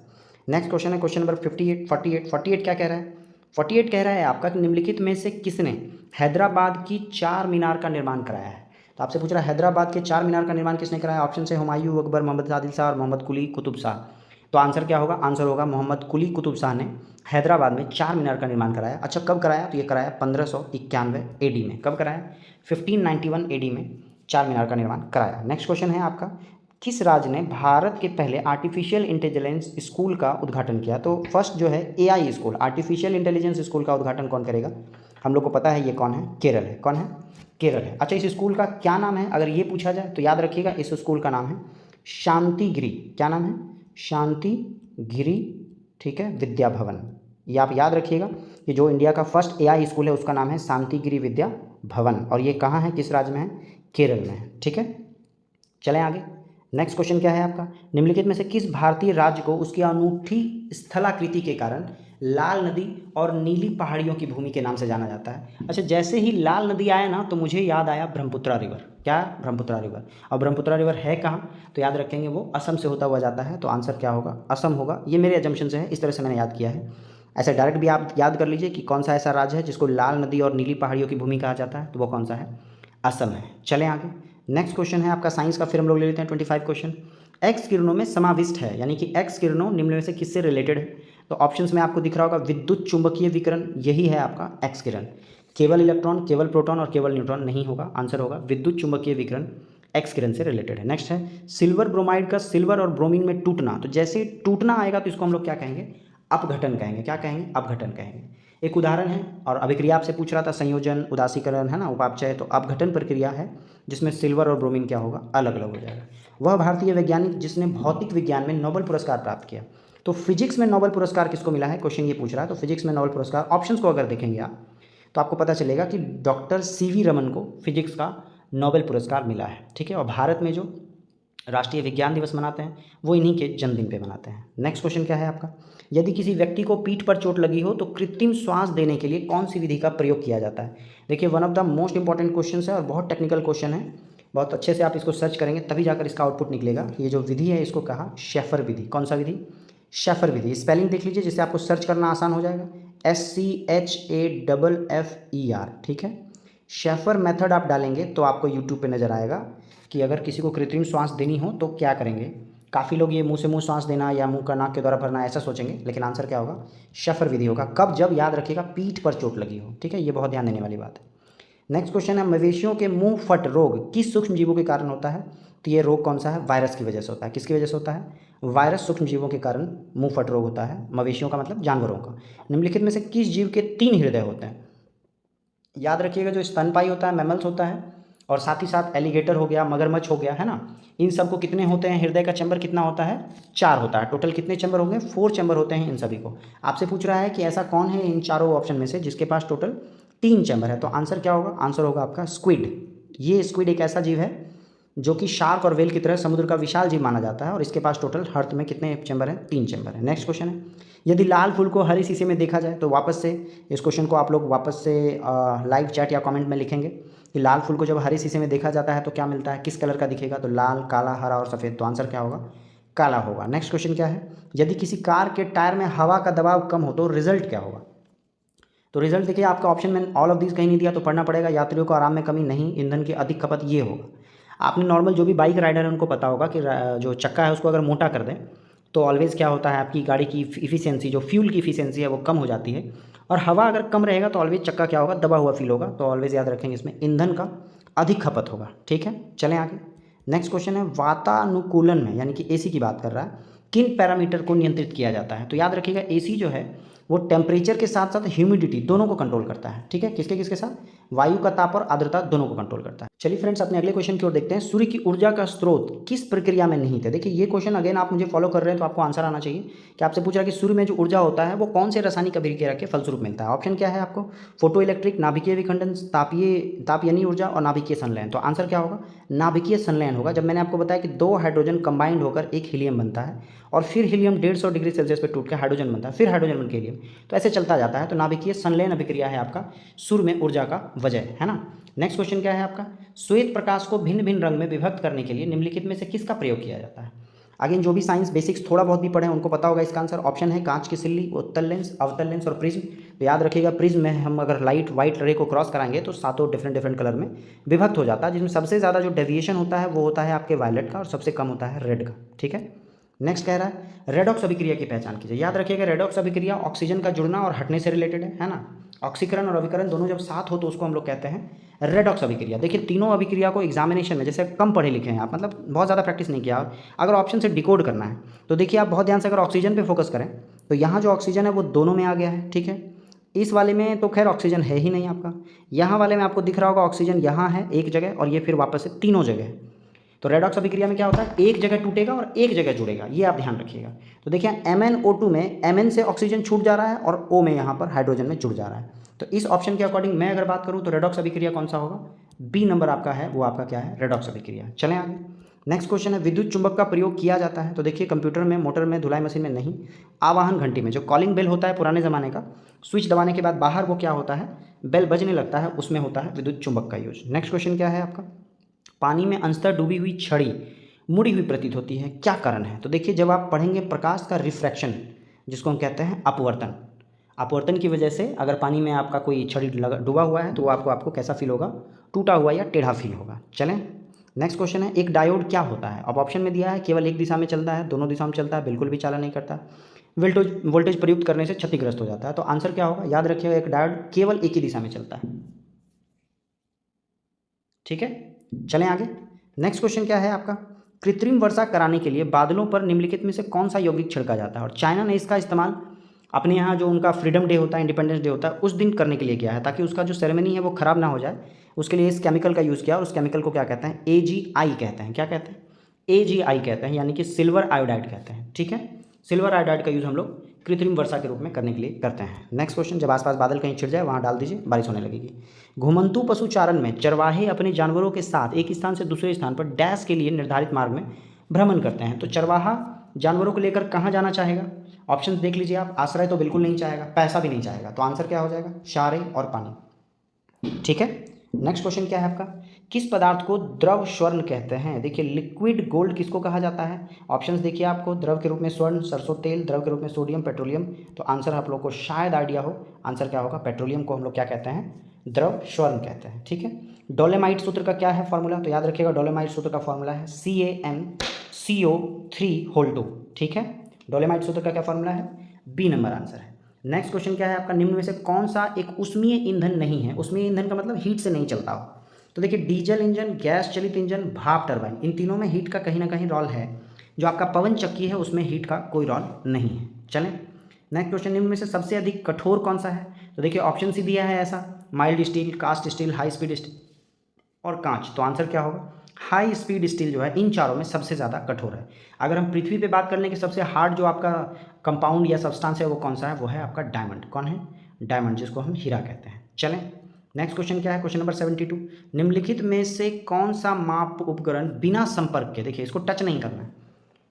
नेक्स्ट क्वेश्चन है क्वेश्चन नंबर 48 क्या कह रहा है? 48 कह रहा है आपका कि निम्नलिखित में से किसने हैदराबाद की 4 मीनार का निर्माण कराया है? तो आपसे पूछ रहा है हैदराबाद के 4 मीनार का निर्माण किसने कराया? ऑप्शन से हुमायूं, अकबर, मोहम्मद आदिल शाह और मोहम्मद कुली कुतुब शाह। तो आंसर क्या होगा? आंसर होगा मोहम्मद कुली कुतुब शाह ने हैदराबाद में 4 मीनार का निर्माण कराया। अच्छा कब कराया? तो ये कराया 1591 AD में। कब कराया? 1591 AD में 4 मीनार का निर्माण कराया। नेक्स्ट क्वेश्चन है आपका, किस राज्य ने भारत के पहले आर्टिफिशियल इंटेलिजेंस स्कूल का उद्घाटन किया? तो फर्स्ट जो है AI school, artificial intelligence school का उद्घाटन कौन करेगा? हम लोग को पता है ये कौन है, केरल है। कौन है? केरल है। अच्छा इस स्कूल का क्या नाम है अगर ये पूछा जाए तो याद रखिएगा इस स्कूल का नाम है शांतिगिरी। क्या नाम है? शांतिगिरी, ठीक है, विद्या भवन। ये आप याद रखिएगा कि जो इंडिया का फर्स्ट AI स्कूल है उसका नाम है शांतिगिरी विद्या भवन और ये कहाँ है, किस राज्य में है? केरल में है। ठीक है, चलें आगे। नेक्स्ट क्वेश्चन क्या है आपका, निम्नलिखित में से किस भारतीय राज्य को उसकी अनूठी स्थलाकृति के कारण लाल नदी और नीली पहाड़ियों की भूमि के नाम से जाना जाता है? अच्छा जैसे ही लाल नदी आया ना तो मुझे याद आया ब्रह्मपुत्रा रिवर। क्या? ब्रह्मपुत्रा रिवर। और ब्रह्मपुत्रा रिवर है कहाँ? तो याद रखेंगे वो असम से होता हुआ जाता है। तो आंसर क्या होगा? असम होगा। ये मेरे एजम्पशन से है, इस तरह से मैंने याद किया है। ऐसे डायरेक्ट भी आप याद कर लीजिए कि कौन सा ऐसा राज्य है जिसको लाल नदी और नीली पहाड़ियों की भूमि कहा जाता है, तो वो कौन सा है? असम है। चलें आगे। नेक्स्ट क्वेश्चन है आपका साइंस का, फिर हम लोग ले लेते हैं 25 क्वेश्चन। एक्स किरणों में समाविष्ट है, यानी कि एक्स किरणों निम्न में से किससे रिलेटेड है? तो ऑप्शंस में आपको दिख रहा होगा विद्युत चुंबकीय विकिरण, यही है आपका एक्स किरण। केवल इलेक्ट्रॉन, केवल प्रोटॉन और केवल न्यूट्रॉन नहीं होगा, आंसर होगा विद्युत चुंबकीय विकिरण एक्स किरण से रिलेटेड है। नेक्स्ट है सिल्वर ब्रोमाइड का सिल्वर और ब्रोमीन में टूटना। तो जैसे टूटना आएगा तो इसको हम लोग क्या कहेंगे? अपघटन कहेंगे। क्या कहेंगे? अपघटन कहेंगे। एक उदाहरण है, और अभिक्रिया आपसे पूछ रहा था संयोजन, उदासीकरण है ना, उपापचय। तो अपघटन प्रक्रिया है जिसमें सिल्वर और ब्रोमीन क्या होगा? अलग अलग हो जाएगा। वह भारतीय वैज्ञानिक जिसने भौतिक विज्ञान में नोबेल पुरस्कार प्राप्त किया। तो फिजिक्स में नोबेल पुरस्कार किसको मिला है? क्वेश्चन ये पूछ रहा है। तो फिजिक्स में नोबेल पुरस्कार ऑप्शंस को अगर देखेंगे आप तो आपको पता चलेगा कि डॉक्टर CV रमन को फिजिक्स का नोबेल पुरस्कार मिला है। ठीक है, और भारत में जो राष्ट्रीय विज्ञान दिवस मनाते हैं वो इन्हीं के जन्मदिन पे मनाते हैं। नेक्स्ट क्वेश्चन क्या है आपका, यदि किसी व्यक्ति को पीठ पर चोट लगी हो तो कृत्रिम श्वास देने के लिए कौन सी विधि का प्रयोग किया जाता है? देखिए one of the most important question है और बहुत टेक्निकल क्वेश्चन है, बहुत अच्छे से आप इसको सर्च करेंगे तभी जाकर इसका आउटपुट निकलेगा। ये जो विधि है इसको कहा शेफर विधि। कौन सा विधि? शेफर विधि। स्पेलिंग देख लीजिए जिससे आपको सर्च करना आसान हो जाएगा, SCHAFFER। ठीक है, शेफर मेथड आप डालेंगे तो आपको यूट्यूब पे नज़र आएगा कि अगर किसी को कृत्रिम श्वास देनी हो तो क्या करेंगे। काफ़ी लोग ये मुंह से मुंह श्वास देना या मुंह का नाक के द्वारा भरना ऐसा सोचेंगे, लेकिन आंसर क्या होगा? शेफर विधि होगा। कब? जब याद रखिएगा पीठ पर चोट लगी हो। ठीक है, ये बहुत ध्यान देने वाली बात है। नेक्स्ट क्वेश्चन है मवेशियों के मुंह फट रोग किस सूक्ष्म जीवों के कारण होता है? तो ये रोग कौन सा है? वायरस की वजह से होता है। किसकी वजह से होता है? वायरस सूक्ष्म जीवों के कारण मुंह फट रोग होता है। मवेशियों का मतलब जानवरों का। निम्नलिखित में से किस जीव के 3 हृदय होते हैं? याद रखिएगा जो स्तनपायी होता है, मैमल्स होता है, और साथ ही साथ एलिगेटर हो गया, मगरमच्छ हो गया, है ना। इन सबको कितने होते हैं? हृदय का चैम्बर कितना होता है? 4 होता है। टोटल कितने चैम्बर होंगे? 4 चैम्बर होते हैं इन सभी को। आपसे पूछ रहा है कि ऐसा कौन है इन चारों ऑप्शन में से जिसके पास टोटल 3 चैम्बर है? तो आंसर क्या होगा? आंसर होगा आपका स्क्विड। ये स्क्विड एक ऐसा जीव है जो कि शार्क और वेल की तरह समुद्र का विशाल जीव माना जाता है, और इसके पास टोटल अर्थ में कितने चैम्बर हैं? 3 चैम्बर हैं। नेक्स्ट क्वेश्चन है, यदि लाल फूल को हरे शीशे में देखा जाए, तो वापस से इस क्वेश्चन को आप लोग वापस से लाइव चैट या कमेंट में लिखेंगे कि लाल फूल को जब हरे शीशे में देखा जाता है तो क्या मिलता है, किस कलर का दिखेगा? तो लाल, काला, हरा और सफ़ेद। तो आंसर क्या होगा? काला होगा। नेक्स्ट क्वेश्चन क्या है, यदि किसी कार के टायर में हवा का दबाव कम हो तो रिजल्ट क्या होगा? तो रिजल्ट देखिए, आपका ऑप्शन में ऑल ऑफ दिस कहीं नहीं दिया तो पढ़ना पड़ेगा। यात्रियों को आराम में कमी नहीं, ईंधन की अधिक खपत, ये होगा। आपने नॉर्मल जो भी बाइक राइडर है उनको पता होगा कि जो चक्का है उसको अगर मोटा कर दें तो ऑलवेज़ क्या होता है, आपकी गाड़ी की इफिशियंसी, जो फ्यूल की इफिशियंसी है वो कम हो जाती है। और हवा अगर कम रहेगा तो ऑलवेज चक्का क्या होगा? दबा हुआ फील होगा। तो ऑलवेज़ याद रखेंगे, इसमें ईंधन का अधिक खपत होगा। ठीक है, चलें आगे। नेक्स्ट क्वेश्चन है, वातानुकूलन में यानी कि एसी की बात कर रहा है, किन पैरामीटर को नियंत्रित किया जाता है? तो याद रखिएगा, एसी जो है वो टेम्परेचर के साथ साथ ह्यूमिडिटी दोनों को कंट्रोल करता है। ठीक है, किसके किसके साथ? वायु का ताप और आर्द्रता दोनों को कंट्रोल करता है। चलिए फ्रेंड्स, अपने अगले क्वेश्चन की ओर देखते हैं। सूर्य की ऊर्जा का स्रोत किस प्रक्रिया में निहित है? देखिए ये क्वेश्चन अगेन आप मुझे फॉलो कर रहे हैं तो आपको आंसर आना चाहिए कि आपसे पूछ रहा है कि सूर्य में जो ऊर्जा होता है वो कौन से रासायनिक अभिक्रिया के फलस्वरूप मिलता है। ऑप्शन क्या है आपको? फोटो इलेक्ट्रिक, नाभिकीय विखंडन, तापीय ऊर्जा और नाभिकीय संलयन। तो आंसर क्या होगा? नाभिकीय संलयन होगा। जब मैंने आपको बताया कि 2 हाइड्रोजन कंबाइंड होकर एक हीलियम बनता है और फिर हीलियम 150 डिग्री सेल्सियस पे टूट के हाइड्रोजन बनता है, फिर हाइड्रोजन बन के हीलियम, तो ऐसे चलता जाता है। तो नाभिकीय संलयन अभिक्रिया है आपका सूर्य में ऊर्जा का वजह, है ना। नेक्स्ट क्वेश्चन क्या है आपका? श्वेत प्रकाश को भिन्न भिन्न रंग में विभक्त करने के लिए निम्नलिखित में से किसका प्रयोग किया जाता है? अगेन जो भी साइंस बेसिक्स थोड़ा बहुत भी पढ़े उनको पता होगा इसका आंसर। ऑप्शन है कांच की सिल्ली, उत्तल लेंस, अवतल लेंस और प्रिज्म। तो याद रखिएगा, प्रिज्म में हम अगर लाइट व्हाइट रे को क्रॉस कराएंगे तो सातों डिफरेंट कलर में विभक्त हो जाता है, जिसमें सबसे ज़्यादा जो डेविएशन होता है वो होता है आपके वायलेट का और सबसे कम होता है रेड का। ठीक है, नेक्स्ट कह रहा है रेडॉक्स अभिक्रिया की पहचान कीजिए। याद रखिएगा, रेडॉक्स अभिक्रिया ऑक्सीजन का जुड़ना और हटने से रिलेटेड है ना। ऑक्सीकरण और अभिकरण दोनों जब साथ हो तो उसको हम लोग कहते हैं रेडॉक्स अभिक्रिया। देखिए तीनों अभिक्रिया को एग्जामिनेशन में, जैसे कम पढ़े लिखे हैं आप, मतलब बहुत ज़्यादा प्रैक्टिस नहीं किया, अगर ऑप्शन से डिकोड करना है तो देखिए आप बहुत ध्यान से अगर ऑक्सीजन पे फोकस करें तो यहाँ जो ऑक्सीजन है वो दोनों में आ गया है। ठीक है, इस वाले में तो खैर ऑक्सीजन है ही नहीं आपका, यहाँ वाले में आपको दिख रहा होगा ऑक्सीजन यहाँ है एक जगह और ये फिर वापस से तीनों जगह। तो रेडॉक्स अभिक्रिया में क्या होता है, एक जगह टूटेगा और एक जगह जुड़ेगा, ये आप ध्यान रखिएगा। तो देखिए MnO2 में Mn से ऑक्सीजन छूट जा रहा है और O में यहाँ पर हाइड्रोजन में जुड़ जा रहा है। तो इस ऑप्शन के अकॉर्डिंग मैं अगर बात करूँ तो रेडॉक्स अभिक्रिया कौन सा होगा? बी नंबर आपका है, वो आपका क्या है? रेडॉक्स अभिक्रिया। चलें आगे। नेक्स्ट क्वेश्चन है, विद्युत चुंबक का प्रयोग किया जाता है? तो देखिए कंप्यूटर में, मोटर में, धुलाई मशीन में नहीं, आवाहन घंटी में, जो कॉलिंग बेल होता है पुराने ज़माने का, स्विच दबाने के बाद बाहर वो क्या होता है, बेल बजने लगता है, उसमें होता है विद्युत चुंबक का यूज। नेक्स्ट क्वेश्चन क्या है आपका? पानी में अंशतः डूबी हुई छड़ी मुड़ी हुई प्रतीत होती है, क्या कारण है? तो देखिए जब आप पढ़ेंगे प्रकाश का रिफ्रैक्शन, जिसको हम कहते हैं अपवर्तन, अपवर्तन की वजह से अगर पानी में आपका कोई छड़ी डूबा हुआ है तो वो आपको कैसा फील होगा? टूटा हुआ या टेढ़ा फील होगा। चलें, नेक्स्ट क्वेश्चन है, एक डायोड क्या होता है? अब ऑप्शन में दिया है केवल एक दिशा में चलता है, दोनों दिशा में चलता है, बिल्कुल भी चालन नहीं करता, वोल्टेज प्रयुक्त करने से क्षतिग्रस्त हो जाता है। तो आंसर क्या होगा? याद रखिएगा, एक डायोड केवल एक ही दिशा में चलता है। ठीक है, चलें आगे। नेक्स्ट क्वेश्चन क्या है आपका? कृत्रिम वर्षा कराने के लिए बादलों पर निम्नलिखित में से कौन सा यौगिक छिड़का जाता है? और चाइना ने इसका इस्तेमाल अपने यहाँ जो उनका फ्रीडम डे होता है, इंडिपेंडेंस डे होता है, उस दिन करने के लिए किया है, ताकि उसका जो सेरेमनी है वो ख़राब ना हो जाए। उसके लिए इस केमिकल का यूज़ किया और उस केमिकल को क्या कहते हैं? AgI कहते हैं। क्या कहते हैं? AgI कहते हैं, यानी कि सिल्वर आयोडाइड कहते हैं। ठीक है, सिल्वर आयोडाइड का यूज़ हम लोग कृत्रिम वर्षा के रूप में करने के लिए करते हैं। नेक्स्ट क्वेश्चन, जब आसपास बादल कहीं छिड़ जाए वहाँ डाल दीजिए, बारिश होने लगेगी। घुमंतु पशुचारण में चरवाहे अपने जानवरों के साथ एक स्थान से दूसरे स्थान पर डैश के लिए निर्धारित मार्ग में भ्रमण करते हैं। तो चरवाहा जानवरों को लेकर कहाँ जाना चाहेगा? ऑप्शन देख लीजिए आप, आश्रय तो बिल्कुल नहीं चाहेगा, पैसा भी नहीं चाहेगा। तो आंसर क्या हो जाएगा? चारे और पानी। ठीक है, नेक्स्ट क्वेश्चन क्या है आपका? किस पदार्थ को द्रव स्वर्ण कहते हैं? देखिए लिक्विड गोल्ड किसको कहा जाता है? ऑप्शंस देखिए आपको, द्रव के रूप में स्वर्ण, सरसों तेल, द्रव के रूप में सोडियम, पेट्रोलियम। तो आंसर आप लोग को शायद आइडिया हो, आंसर क्या होगा? पेट्रोलियम को हम लोग क्या कहते हैं? द्रव स्वर्ण कहते हैं। ठीक है, डोलेमाइट सूत्र का क्या है फॉर्मूला? तो याद रखिएगा, डोलेमाइट सूत्र का फॉर्मूला है CaMCO3(2). ठीक है, डोलेमाइट सूत्र का क्या फॉर्मूला है? बी नंबर आंसर है। नेक्स्ट क्वेश्चन क्या है आपका? निम्न में से कौन सा एक उष्मीय ईंधन नहीं है? उष्मीय ईंधन का मतलब हीट से नहीं चलता हो। तो देखिए डीजल इंजन, गैस चलित इंजन, भाप टरबाइन, इन तीनों में हीट का कहीं ना कहीं रोल है। जो आपका पवन चक्की है उसमें हीट का कोई रोल नहीं है। चलें, नेक्स्ट क्वेश्चन, निम्न में से सबसे अधिक कठोर कौन सा है? तो देखिए ऑप्शन सी दिया है ऐसा, mild steel, cast steel, high speed steel और कांच। तो आंसर क्या होगा? हाई स्पीड स्टील जो है इन चारों में सबसे ज़्यादा कठोर है। अगर हम पृथ्वी पे बात करने की सबसे हार्ड जो आपका कंपाउंड या सब्सटेंस है वो कौन सा है? वो है आपका डायमंड। कौन है? डायमंड, जिसको हम हीरा कहते हैं। चलें, नेक्स्ट क्वेश्चन क्या है, क्वेश्चन नंबर 72, निम्नलिखित में से कौन सा माप उपकरण बिना संपर्क के, देखिए इसको टच नहीं करना है,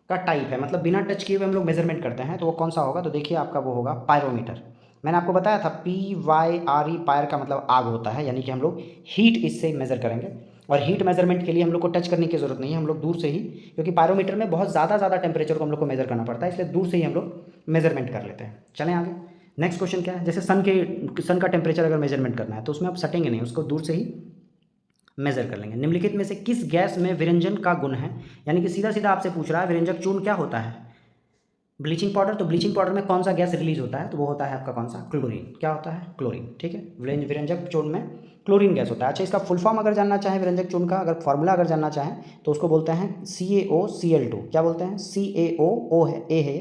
का टाइप है, मतलब बिना टच किए हुए हम लोग मेजरमेंट करते हैं, तो वो कौन सा होगा, तो देखिए आपका वो होगा पायरोमीटर। मैंने आपको बताया था PYRE, पायर का मतलब आग होता है, यानी कि हम लोग हीट इससे मेज़र करेंगे, और हीट मेजरमेंट के लिए हम लोग को टच करने की ज़रूरत नहीं है, हम लोग दूर से ही, क्योंकि पायरोमीटर में बहुत ज़्यादा टेम्परेचर को हम लोग को मेज़र करना पड़ता है, इसलिए दूर से ही हम लोग मेजरमेंट कर लेते हैं। चलें आगे। नेक्स्ट क्वेश्चन क्या है, जैसे सन का टेम्परेचर अगर मेजरमेंट करना है तो उसमें आप सटेंगे नहीं, उसको दूर से ही मेजर कर लेंगे। निम्नलिखित में से किस गैस में विरंजन का गुण है, यानी कि सीधा सीधा आपसे पूछ रहा है विरंजक चूर्ण क्या होता है, ब्लीचिंग पाउडर, तो ब्लीचिंग पाउडर में कौन सा गैस रिलीज होता है, तो वो होता है आपका कौन सा, क्लोरीन। क्या होता है, क्लोरीन। ठीक है, विरंजक चूर्ण में क्लोरीन गैस होता है। अच्छा, इसका फुल फॉर्म अगर जानना चाहें विरंजक चूर्ण का, अगर फॉर्मूला अगर जानना चाहें तो उसको बोलते हैं CaOCl2। क्या बोलते हैं, CaO है, A है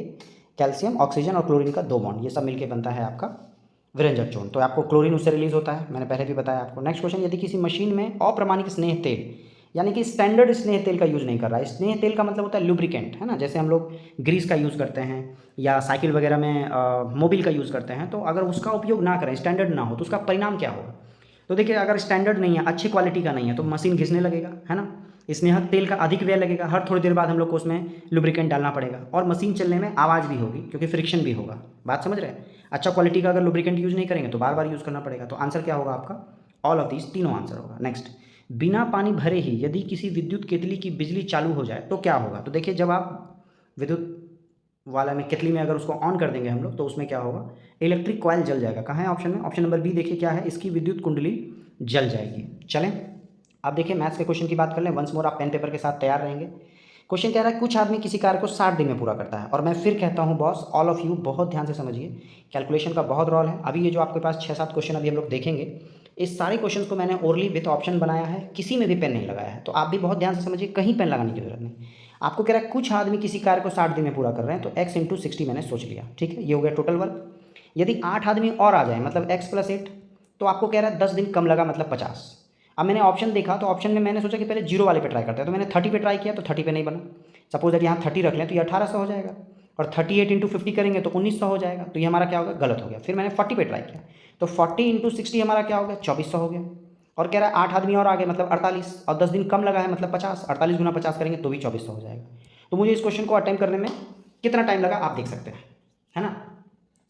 कैल्शियम, ऑक्सीजन और क्लोरीन का 2 बॉन्ड, ये सब मिलकर बनता है आपका विरंजक चूर्ण। तो आपको क्लोरीन उससे रिलीज होता है, मैंने पहले भी बताया आपको। नेक्स्ट क्वेश्चन, यदि किसी मशीन में अप्रमाणिक स्नेह तेल, यानी कि स्टैंडर्ड स्नेह तेल का यूज़ नहीं कर रहा है, स्नेह तेल का मतलब होता है लुब्रिकेंट, है ना, जैसे हम लोग ग्रीस का यूज़ करते हैं या साइकिल वगैरह में मोबिल का यूज़ करते हैं, तो अगर उसका उपयोग ना करें, स्टैंडर्ड ना हो, तो उसका परिणाम क्या होगा, तो देखिए अगर स्टैंडर्ड नहीं है, अच्छी क्वालिटी का नहीं है, तो मशीन घिसने लगेगा, है ना, स्नेहक तेल का अधिक व्यय लगेगा, हर थोड़ी देर बाद हम लोग को उसमें लुब्रिकेंट डालना पड़ेगा, और मशीन चलने में आवाज़ भी होगी क्योंकि फ्रिक्शन भी होगा। बात समझ रहे हैं। अच्छा क्वालिटी का अगर लुब्रिकेंट यूज़ नहीं करेंगे तो बार बार यूज़ करना पड़ेगा, तो आंसर क्या होगा आपका, ऑल ऑफ दीज, तीनों आंसर होगा। नेक्स्ट, बिना पानी भरे ही यदि किसी विद्युत केतली की बिजली चालू हो जाए तो क्या होगा, तो देखिए जब आप विद्युत वाला में केतली में अगर उसको ऑन कर देंगे हम लोग तो उसमें क्या होगा, इलेक्ट्रिक कॉइल जल जाएगा। कहाँ है ऑप्शन में, ऑप्शन नंबर बी देखिए क्या है, इसकी विद्युत कुंडली जल जाएगी। चलें अब देखिए मैथ्स के क्वेश्चन की बात कर लें, वंस मोर आप पेन पेपर के साथ तैयार रहेंगे। क्वेश्चन कह रहा है कुछ आदमी किसी कार्य को 60 दिन में पूरा करता है, और मैं फिर कहता हूँ बॉस, ऑल ऑफ यू बहुत ध्यान से समझिए, कैलकुलेशन का बहुत रोल है। अभी ये जो आपके पास 6-7 क्वेश्चन अभी हम लोग देखेंगे, इस सारे क्वेश्चन को मैंने ओरली विथ ऑप्शन बनाया है, किसी में भी पेन नहीं लगाया है, तो आप भी बहुत ध्यान से समझिए, कहीं पेन लगाने की जरूरत नहीं। आपको कह रहा है कुछ आदमी किसी कार्य को 60 दिन में पूरा कर रहे हैं, तो x इंटू 60 मैंने सोच लिया, ठीक है, ये हो गया टोटल वर्क। यदि 8 आदमी और आ जाए, मतलब x प्लस 8, तो आपको कह रहा है 10 दिन कम लगा, मतलब 50। अब मैंने ऑप्शन देखा, तो ऑप्शन में मैंने सोचा कि पहले 0 वाले पे ट्राई करते हैं, तो मैंने 30 पे ट्राई किया, तो 30 पे नहीं बना। सपोज अगर यहाँ 30 रख लें तो ये 1800 हो जाएगा, और 38 इंटू 50 करेंगे तो 1900 हो जाएगा, तो ये हमारा क्या होगा, गलत हो गया। फिर मैंने 40 पे ट्राई किया, तो 40 इंटू 60 हमारा क्या हो गया, 2400 हो गया। और कह रहा है 8 आदमी और आगे, मतलब 48, और 10 दिन कम लगा है, मतलब 50, 48 गुना 50 करेंगे तो भी 2400 हो जाएगा। तो मुझे इस क्वेश्चन को अटेम्प्ट करने में कितना टाइम लगा आप देख सकते हैं, है ना,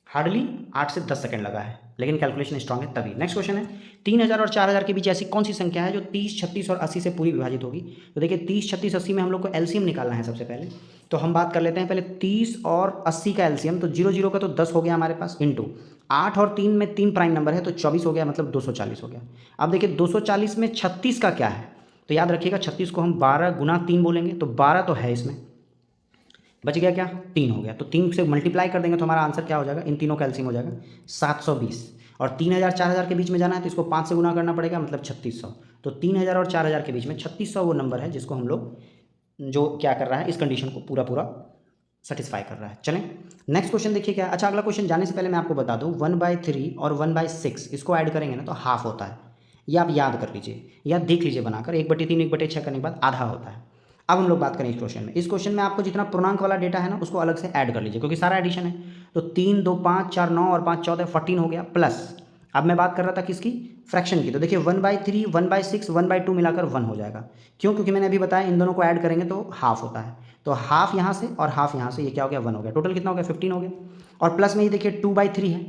हार्डली 8 से 10 सेकंड लगा है, लेकिन कैलकुलेशन स्ट्रांग है तभी। नेक्स्ट क्वेश्चन है, 3000 और 4000 के बीच ऐसी कौन सी संख्या है जो 30, 36 और 80 से पूरी विभाजित होगी, तो देखिए 30, 36, 80 में हम लोग को एलसीएम निकालना है सबसे पहले, तो हम बात कर लेते हैं पहले 30 और 80 का एलसीएम, तो 0 का तो 10 हो गया हमारे पास, इंटू 8 और 3 में 3 प्राइम नंबर है तो 24 हो गया, मतलब 240 हो गया। अब देखिए 240 में 36 का क्या है, तो याद रखिएगा 36 को हम 12 गुना 3 बोलेंगे, तो 12 तो है इसमें, बच गया क्या, 3 हो गया, तो 3 से मल्टीप्लाई कर देंगे तो हमारा आंसर क्या हो जाएगा, इन तीनों का एलसीएम हो जाएगा 720। और 3000 4000 के बीच में जाना है तो इसको 5 से गुना करना पड़ेगा, मतलब 3600। तो 3000 और 4000 के बीच में 3600 वो नंबर है जिसको हम लोग जो क्या कर रहा है, इस कंडीशन को पूरा पूरा सेटिस्फाई कर रहा है। चलें नेक्स्ट क्वेश्चन देखिए क्या। अच्छा अगला क्वेश्चन जाने से पहले मैं आपको बता दूं, 1/3 और 1/6 इसको ऐड करेंगे ना तो हाफ होता है, ये आप याद कर लीजिए या देख लीजिए बनाकर, 1/3 1/6 करने के बाद आधा होता है। अब हम लोग बात करें इस क्वेश्चन में, इस क्वेश्चन में आपको जितना पूर्णांक वाला डेटा है ना उसको अलग से ऐड कर लीजिए, क्योंकि सारा एडिशन है। तो 3 2 5 4 9 और 5 14 14 हो गया, प्लस अब मैं बात कर रहा था किसकी, फ्रैक्शन की, तो देखिए 1/3 1/6 1/2 मिलाकर 1 हो जाएगा। क्यों, क्योंकि मैंने अभी बताया इन दोनों को ऐड करेंगे तो हाफ होता है, तो हाफ यहाँ से और हाफ यहाँ से, ये क्या हो गया, 1 हो गया, टोटल कितना हो गया, 15 हो गया। और प्लस में ये देखिए 2/3 है,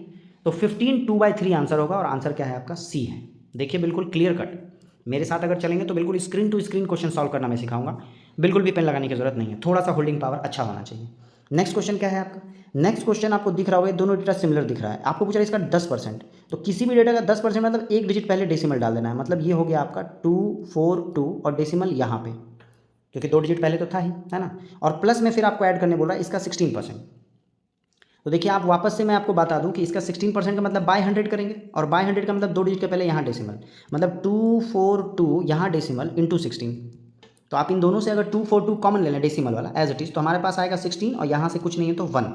तो 15 2/3 आंसर होगा, और आंसर क्या है आपका, सी है। देखिए बिल्कुल क्लियर कट, मेरे साथ अगर चलेंगे तो बिल्कुल screen to screen question solve करना मैं सिखाऊंगा, बिल्कुल भी पेन लगाने की जरूरत नहीं है, थोड़ा सा होल्डिंग पावर अच्छा होना चाहिए। नेक्स्ट क्वेश्चन क्या है आपका, नेक्स्ट क्वेश्चन आपको दिख रहा होगा, दोनों डेटा सिमिलर दिख रहा है, आपको पूछा इसका 10%, तो किसी भी डेटा का 10% मतलब एक डिजिट पहले डेसिमल डाल देना है, मतलब ये हो गया आपका 242 और डेसिमल यहाँ पे, क्योंकि 2 डिजिट पहले तो था ही, है ना, और प्लस में फिर आपको ऐड करने बोल रहा है इसका 16%। तो देखिए आप वापस से मैं आपको बता दूं कि इसका 16% का मतलब बाय 100 करेंगे, और बाय 100 का मतलब 2 डिजिट के पहले यहाँ डेसिमल, मतलब 242 यहाँ डेसिमल इंटू 16। तो आप इन दोनों से अगर 242 कॉमन ले लें डेसिमल वाला एज इट इज़, तो हमारे पास आएगा 16, और यहाँ से कुछ नहीं है तो 1,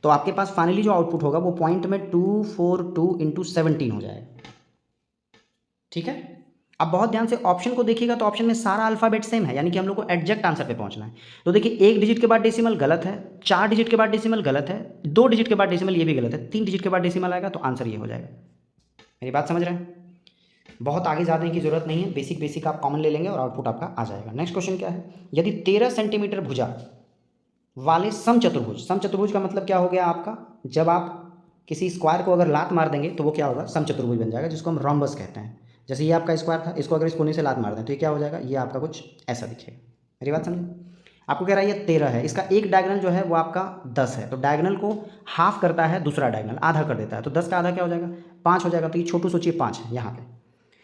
तो आपके पास फाइनली जो आउटपुट होगा वो पॉइंट में 242 इंटू 17 हो जाएगा। ठीक है, अब बहुत ध्यान से ऑप्शन को देखिएगा, तो ऑप्शन में सारा अल्फाबेट सेम है, यानी कि हम लोग को एग्जैक्ट आंसर पे पहुंचना है। तो देखिए 1 डिजिट के बाद डेसिमल गलत है, 4 डिजिट के बाद डेसिमल गलत है, 2 डिजिट के बाद डेसिमल ये भी गलत है, 3 डिजिट के बाद डेसिमल आएगा तो आंसर ये हो जाएगा। मेरी बात समझ रहे हैं। बहुत आगे जाने की जरूरत नहीं है, बेसिक बेसिक आप कॉमन ले लेंगे और आउटपुट आपका आ जाएगा। नेक्स्ट क्वेश्चन क्या है, यदि 13 सेंटीमीटर भुजा वाले समचतुर्भुज, समचतुर्भुज का मतलब क्या हो गया आपका, जब आप किसी स्क्वायर को अगर लात मार देंगे तो वो क्या होगा, समचतुर्भुज बन जाएगा, जिसको हम रोम्बस कहते हैं। जैसे ये आपका स्क्वायर था, इसको अगर इस कोने से लात मार दें तो ये क्या हो जाएगा, ये आपका कुछ ऐसा दिखेगा। मेरी बात समझे? आपको कह रहा है ये 13 है, इसका एक डायगोनल जो है वो आपका 10 है, तो डायगोनल को हाफ करता है दूसरा डायगोनल, आधा कर देता है, तो 10 का आधा क्या हो जाएगा, 5 हो जाएगा। तो ये छोटू सोचिए 5 है यहाँ पे,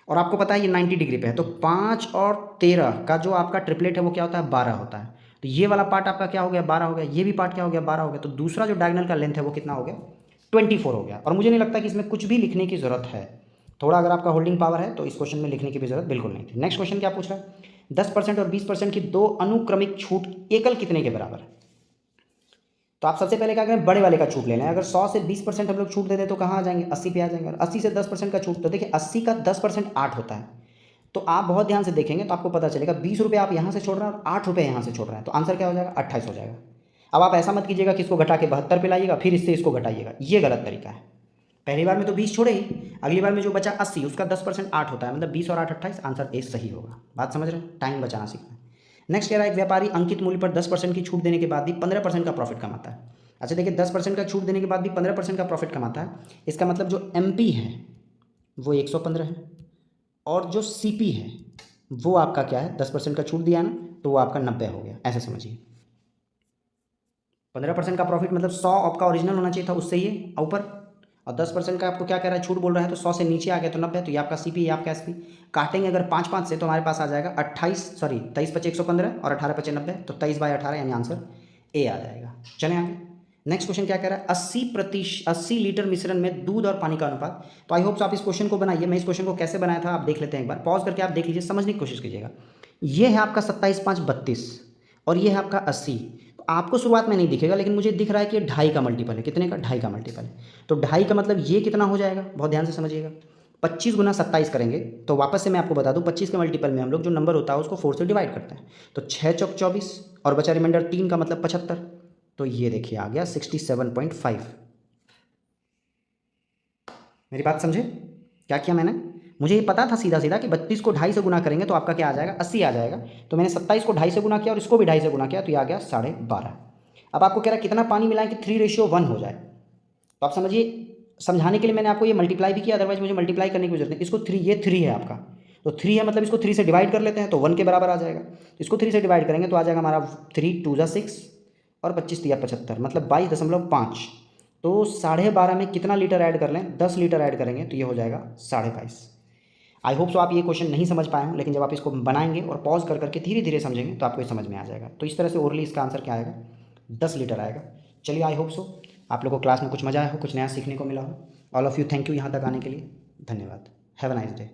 और आपको पता है ये 90 डिग्री पे है, तो 5 और 13 का जो आपका ट्रिपलेट है वो क्या होता है, 12 होता है। तो ये वाला पार्ट आपका क्या हो गया, 12 हो गया, ये भी पार्ट क्या हो गया, 12 हो गया। तो दूसरा जो डायगोनल का लेंथ है वो कितना हो गया, 24 हो गया। और मुझे नहीं लगता कि इसमें कुछ भी लिखने की ज़रूरत है, थोड़ा अगर आपका होल्डिंग पावर है तो इस क्वेश्चन में लिखने की भी जरूरत बिल्कुल नहीं थी। नेक्स्ट क्वेश्चन क्या पूछ रहा है, 10% और 20% की दो अनुक्रमिक छूट एकल कितने के बराबर है। तो आप सबसे पहले क्या करें, बड़े वाले का छूट ले लें। अगर 100 से 20% हम लोग छूट दे दें तो कहाँ आ जाएंगे, 80 पे आ जाएंगे। और 80 से 10% का छूट, तो देखिए 80 का 10% 8 होता है। तो आप बहुत ध्यान से देखेंगे तो आपको पता चलेगा 20 रुपये आप यहाँ से छोड़ रहे हैं और 8 रुपये यहाँ से छोड़ रहे हैं, तो आंसर क्या हो जाएगा, 28 हो जाएगा। अब आप ऐसा मत कीजिएगा कि इसको घटा के 72 पे लाइएगा फिर इससे इसको घटाइएगा, ये गलत तरीका है। पहली बार में तो 20 छोड़े ही, अगली बार में जो बचा 80, उसका 10% 8 होता है, मतलब 20 और 8 28, आंसर ए सही होगा। बात समझ रहे हैं, टाइम बचाना सीखना है। नेक्स्ट कह रहा है, एक व्यापारी अंकित मूल्य पर 10% की छूट देने के बाद भी 15% का प्रॉफिट कमाता है। अच्छा देखिए, 10% का छूट देने के बाद भी 15% का प्रॉफिट कमाता है, इसका मतलब जो MP है वो 115 है, और जो CP है वो आपका क्या है, 10% का छूट दिया ना, तो वो आपका 90 हो गया, ऐसे समझिए। 15% का प्रॉफिट मतलब 100 आपका ओरिजिनल होना चाहिए था, उससे ये ऊपर, और 10% का आपको क्या कह रहा है, छूट बोल रहा है, तो 100 से नीचे आ गया तो 90, तो ये आपका CP, ये आपका SP। काटेंगे अगर 5 से तो हमारे पास आ जाएगा 23 5 115 और 18 5 90, तो 23/18 यानी आंसर ए आ जाएगा। चलें आगे। नेक्स्ट क्वेश्चन क्या कह रहा है, 80 लीटर मिश्रण में दूध और पानी का अनुपात। तो आई होप आप इस क्वेश्चन को बनाइए। मैं इस क्वेश्चन को कैसे बनाया था आप देख लेते हैं, एक बार पॉज करके आप देख लीजिए, समझने की कोशिश कीजिएगा। ये है आपका 27 5 32 और ये है आपका 80। आपको शुरुआत में नहीं दिखेगा, लेकिन मुझे दिख रहा है कि 2.5 का मल्टीपल है। कितने का, 2.5 का मल्टीपल है। तो 2.5 का मतलब ये कितना हो जाएगा, बहुत ध्यान से समझिएगा। 25 गुना 27 करेंगे तो वापस से मैं आपको बता दूं, 25 के मल्टीपल में हम लोग जो नंबर होता है उसको 4 से डिवाइड करते हैं, तो 6 चौक 24 और बचा रिमाइंडर 3 का मतलब 75। तो ये देखिए आ गया 67.5। मेरी बात समझे, क्या किया मैंने, मुझे ये पता था सीधा सीधा कि 32 को 2.5 से गुना करेंगे तो आपका क्या आ जाएगा, 80 आ जाएगा। तो मैंने 27 को 2.5 से गुना किया और इसको भी 2.5 से गुना किया, तो ये आ गया 12.5। अब आपको कह रहा है कितना पानी मिलाएं कि 3:1 हो जाए। तो आप समझिए, समझाने के लिए मैंने आपको ये मल्टीप्लाई भी किया, अदरवाइज मुझे मल्टीप्लाई करने की जरूरत नहीं। इसको 3, ये 3 है आपका, तो 3 है मतलब इसको 3 से डिवाइड कर लेते हैं तो 1 के बराबर आ जाएगा। इसको 3 से डिवाइड करेंगे तो आ जाएगा हमारा 3 2 6 और 25 3 75, मतलब 22.5। तो 12.5 में कितना लीटर ऐड कर लें, 10 लीटर ऐड करेंगे तो ये हो जाएगा 22.5। आई होप सो आप ये क्वेश्चन नहीं समझ पाए हों, लेकिन जब आप इसको बनाएंगे और पॉज कर करके धीरे धीरे समझेंगे तो आपको ये समझ में आ जाएगा। तो इस तरह से ओरली इसका आंसर क्या आएगा, 10 लीटर आएगा। चलिए, आई होप सो आप लोगों को क्लास में कुछ मजा आया हो, कुछ नया सीखने को मिला हो। All of you thank you यहाँ तक आने के लिए, धन्यवाद। Have a nice day.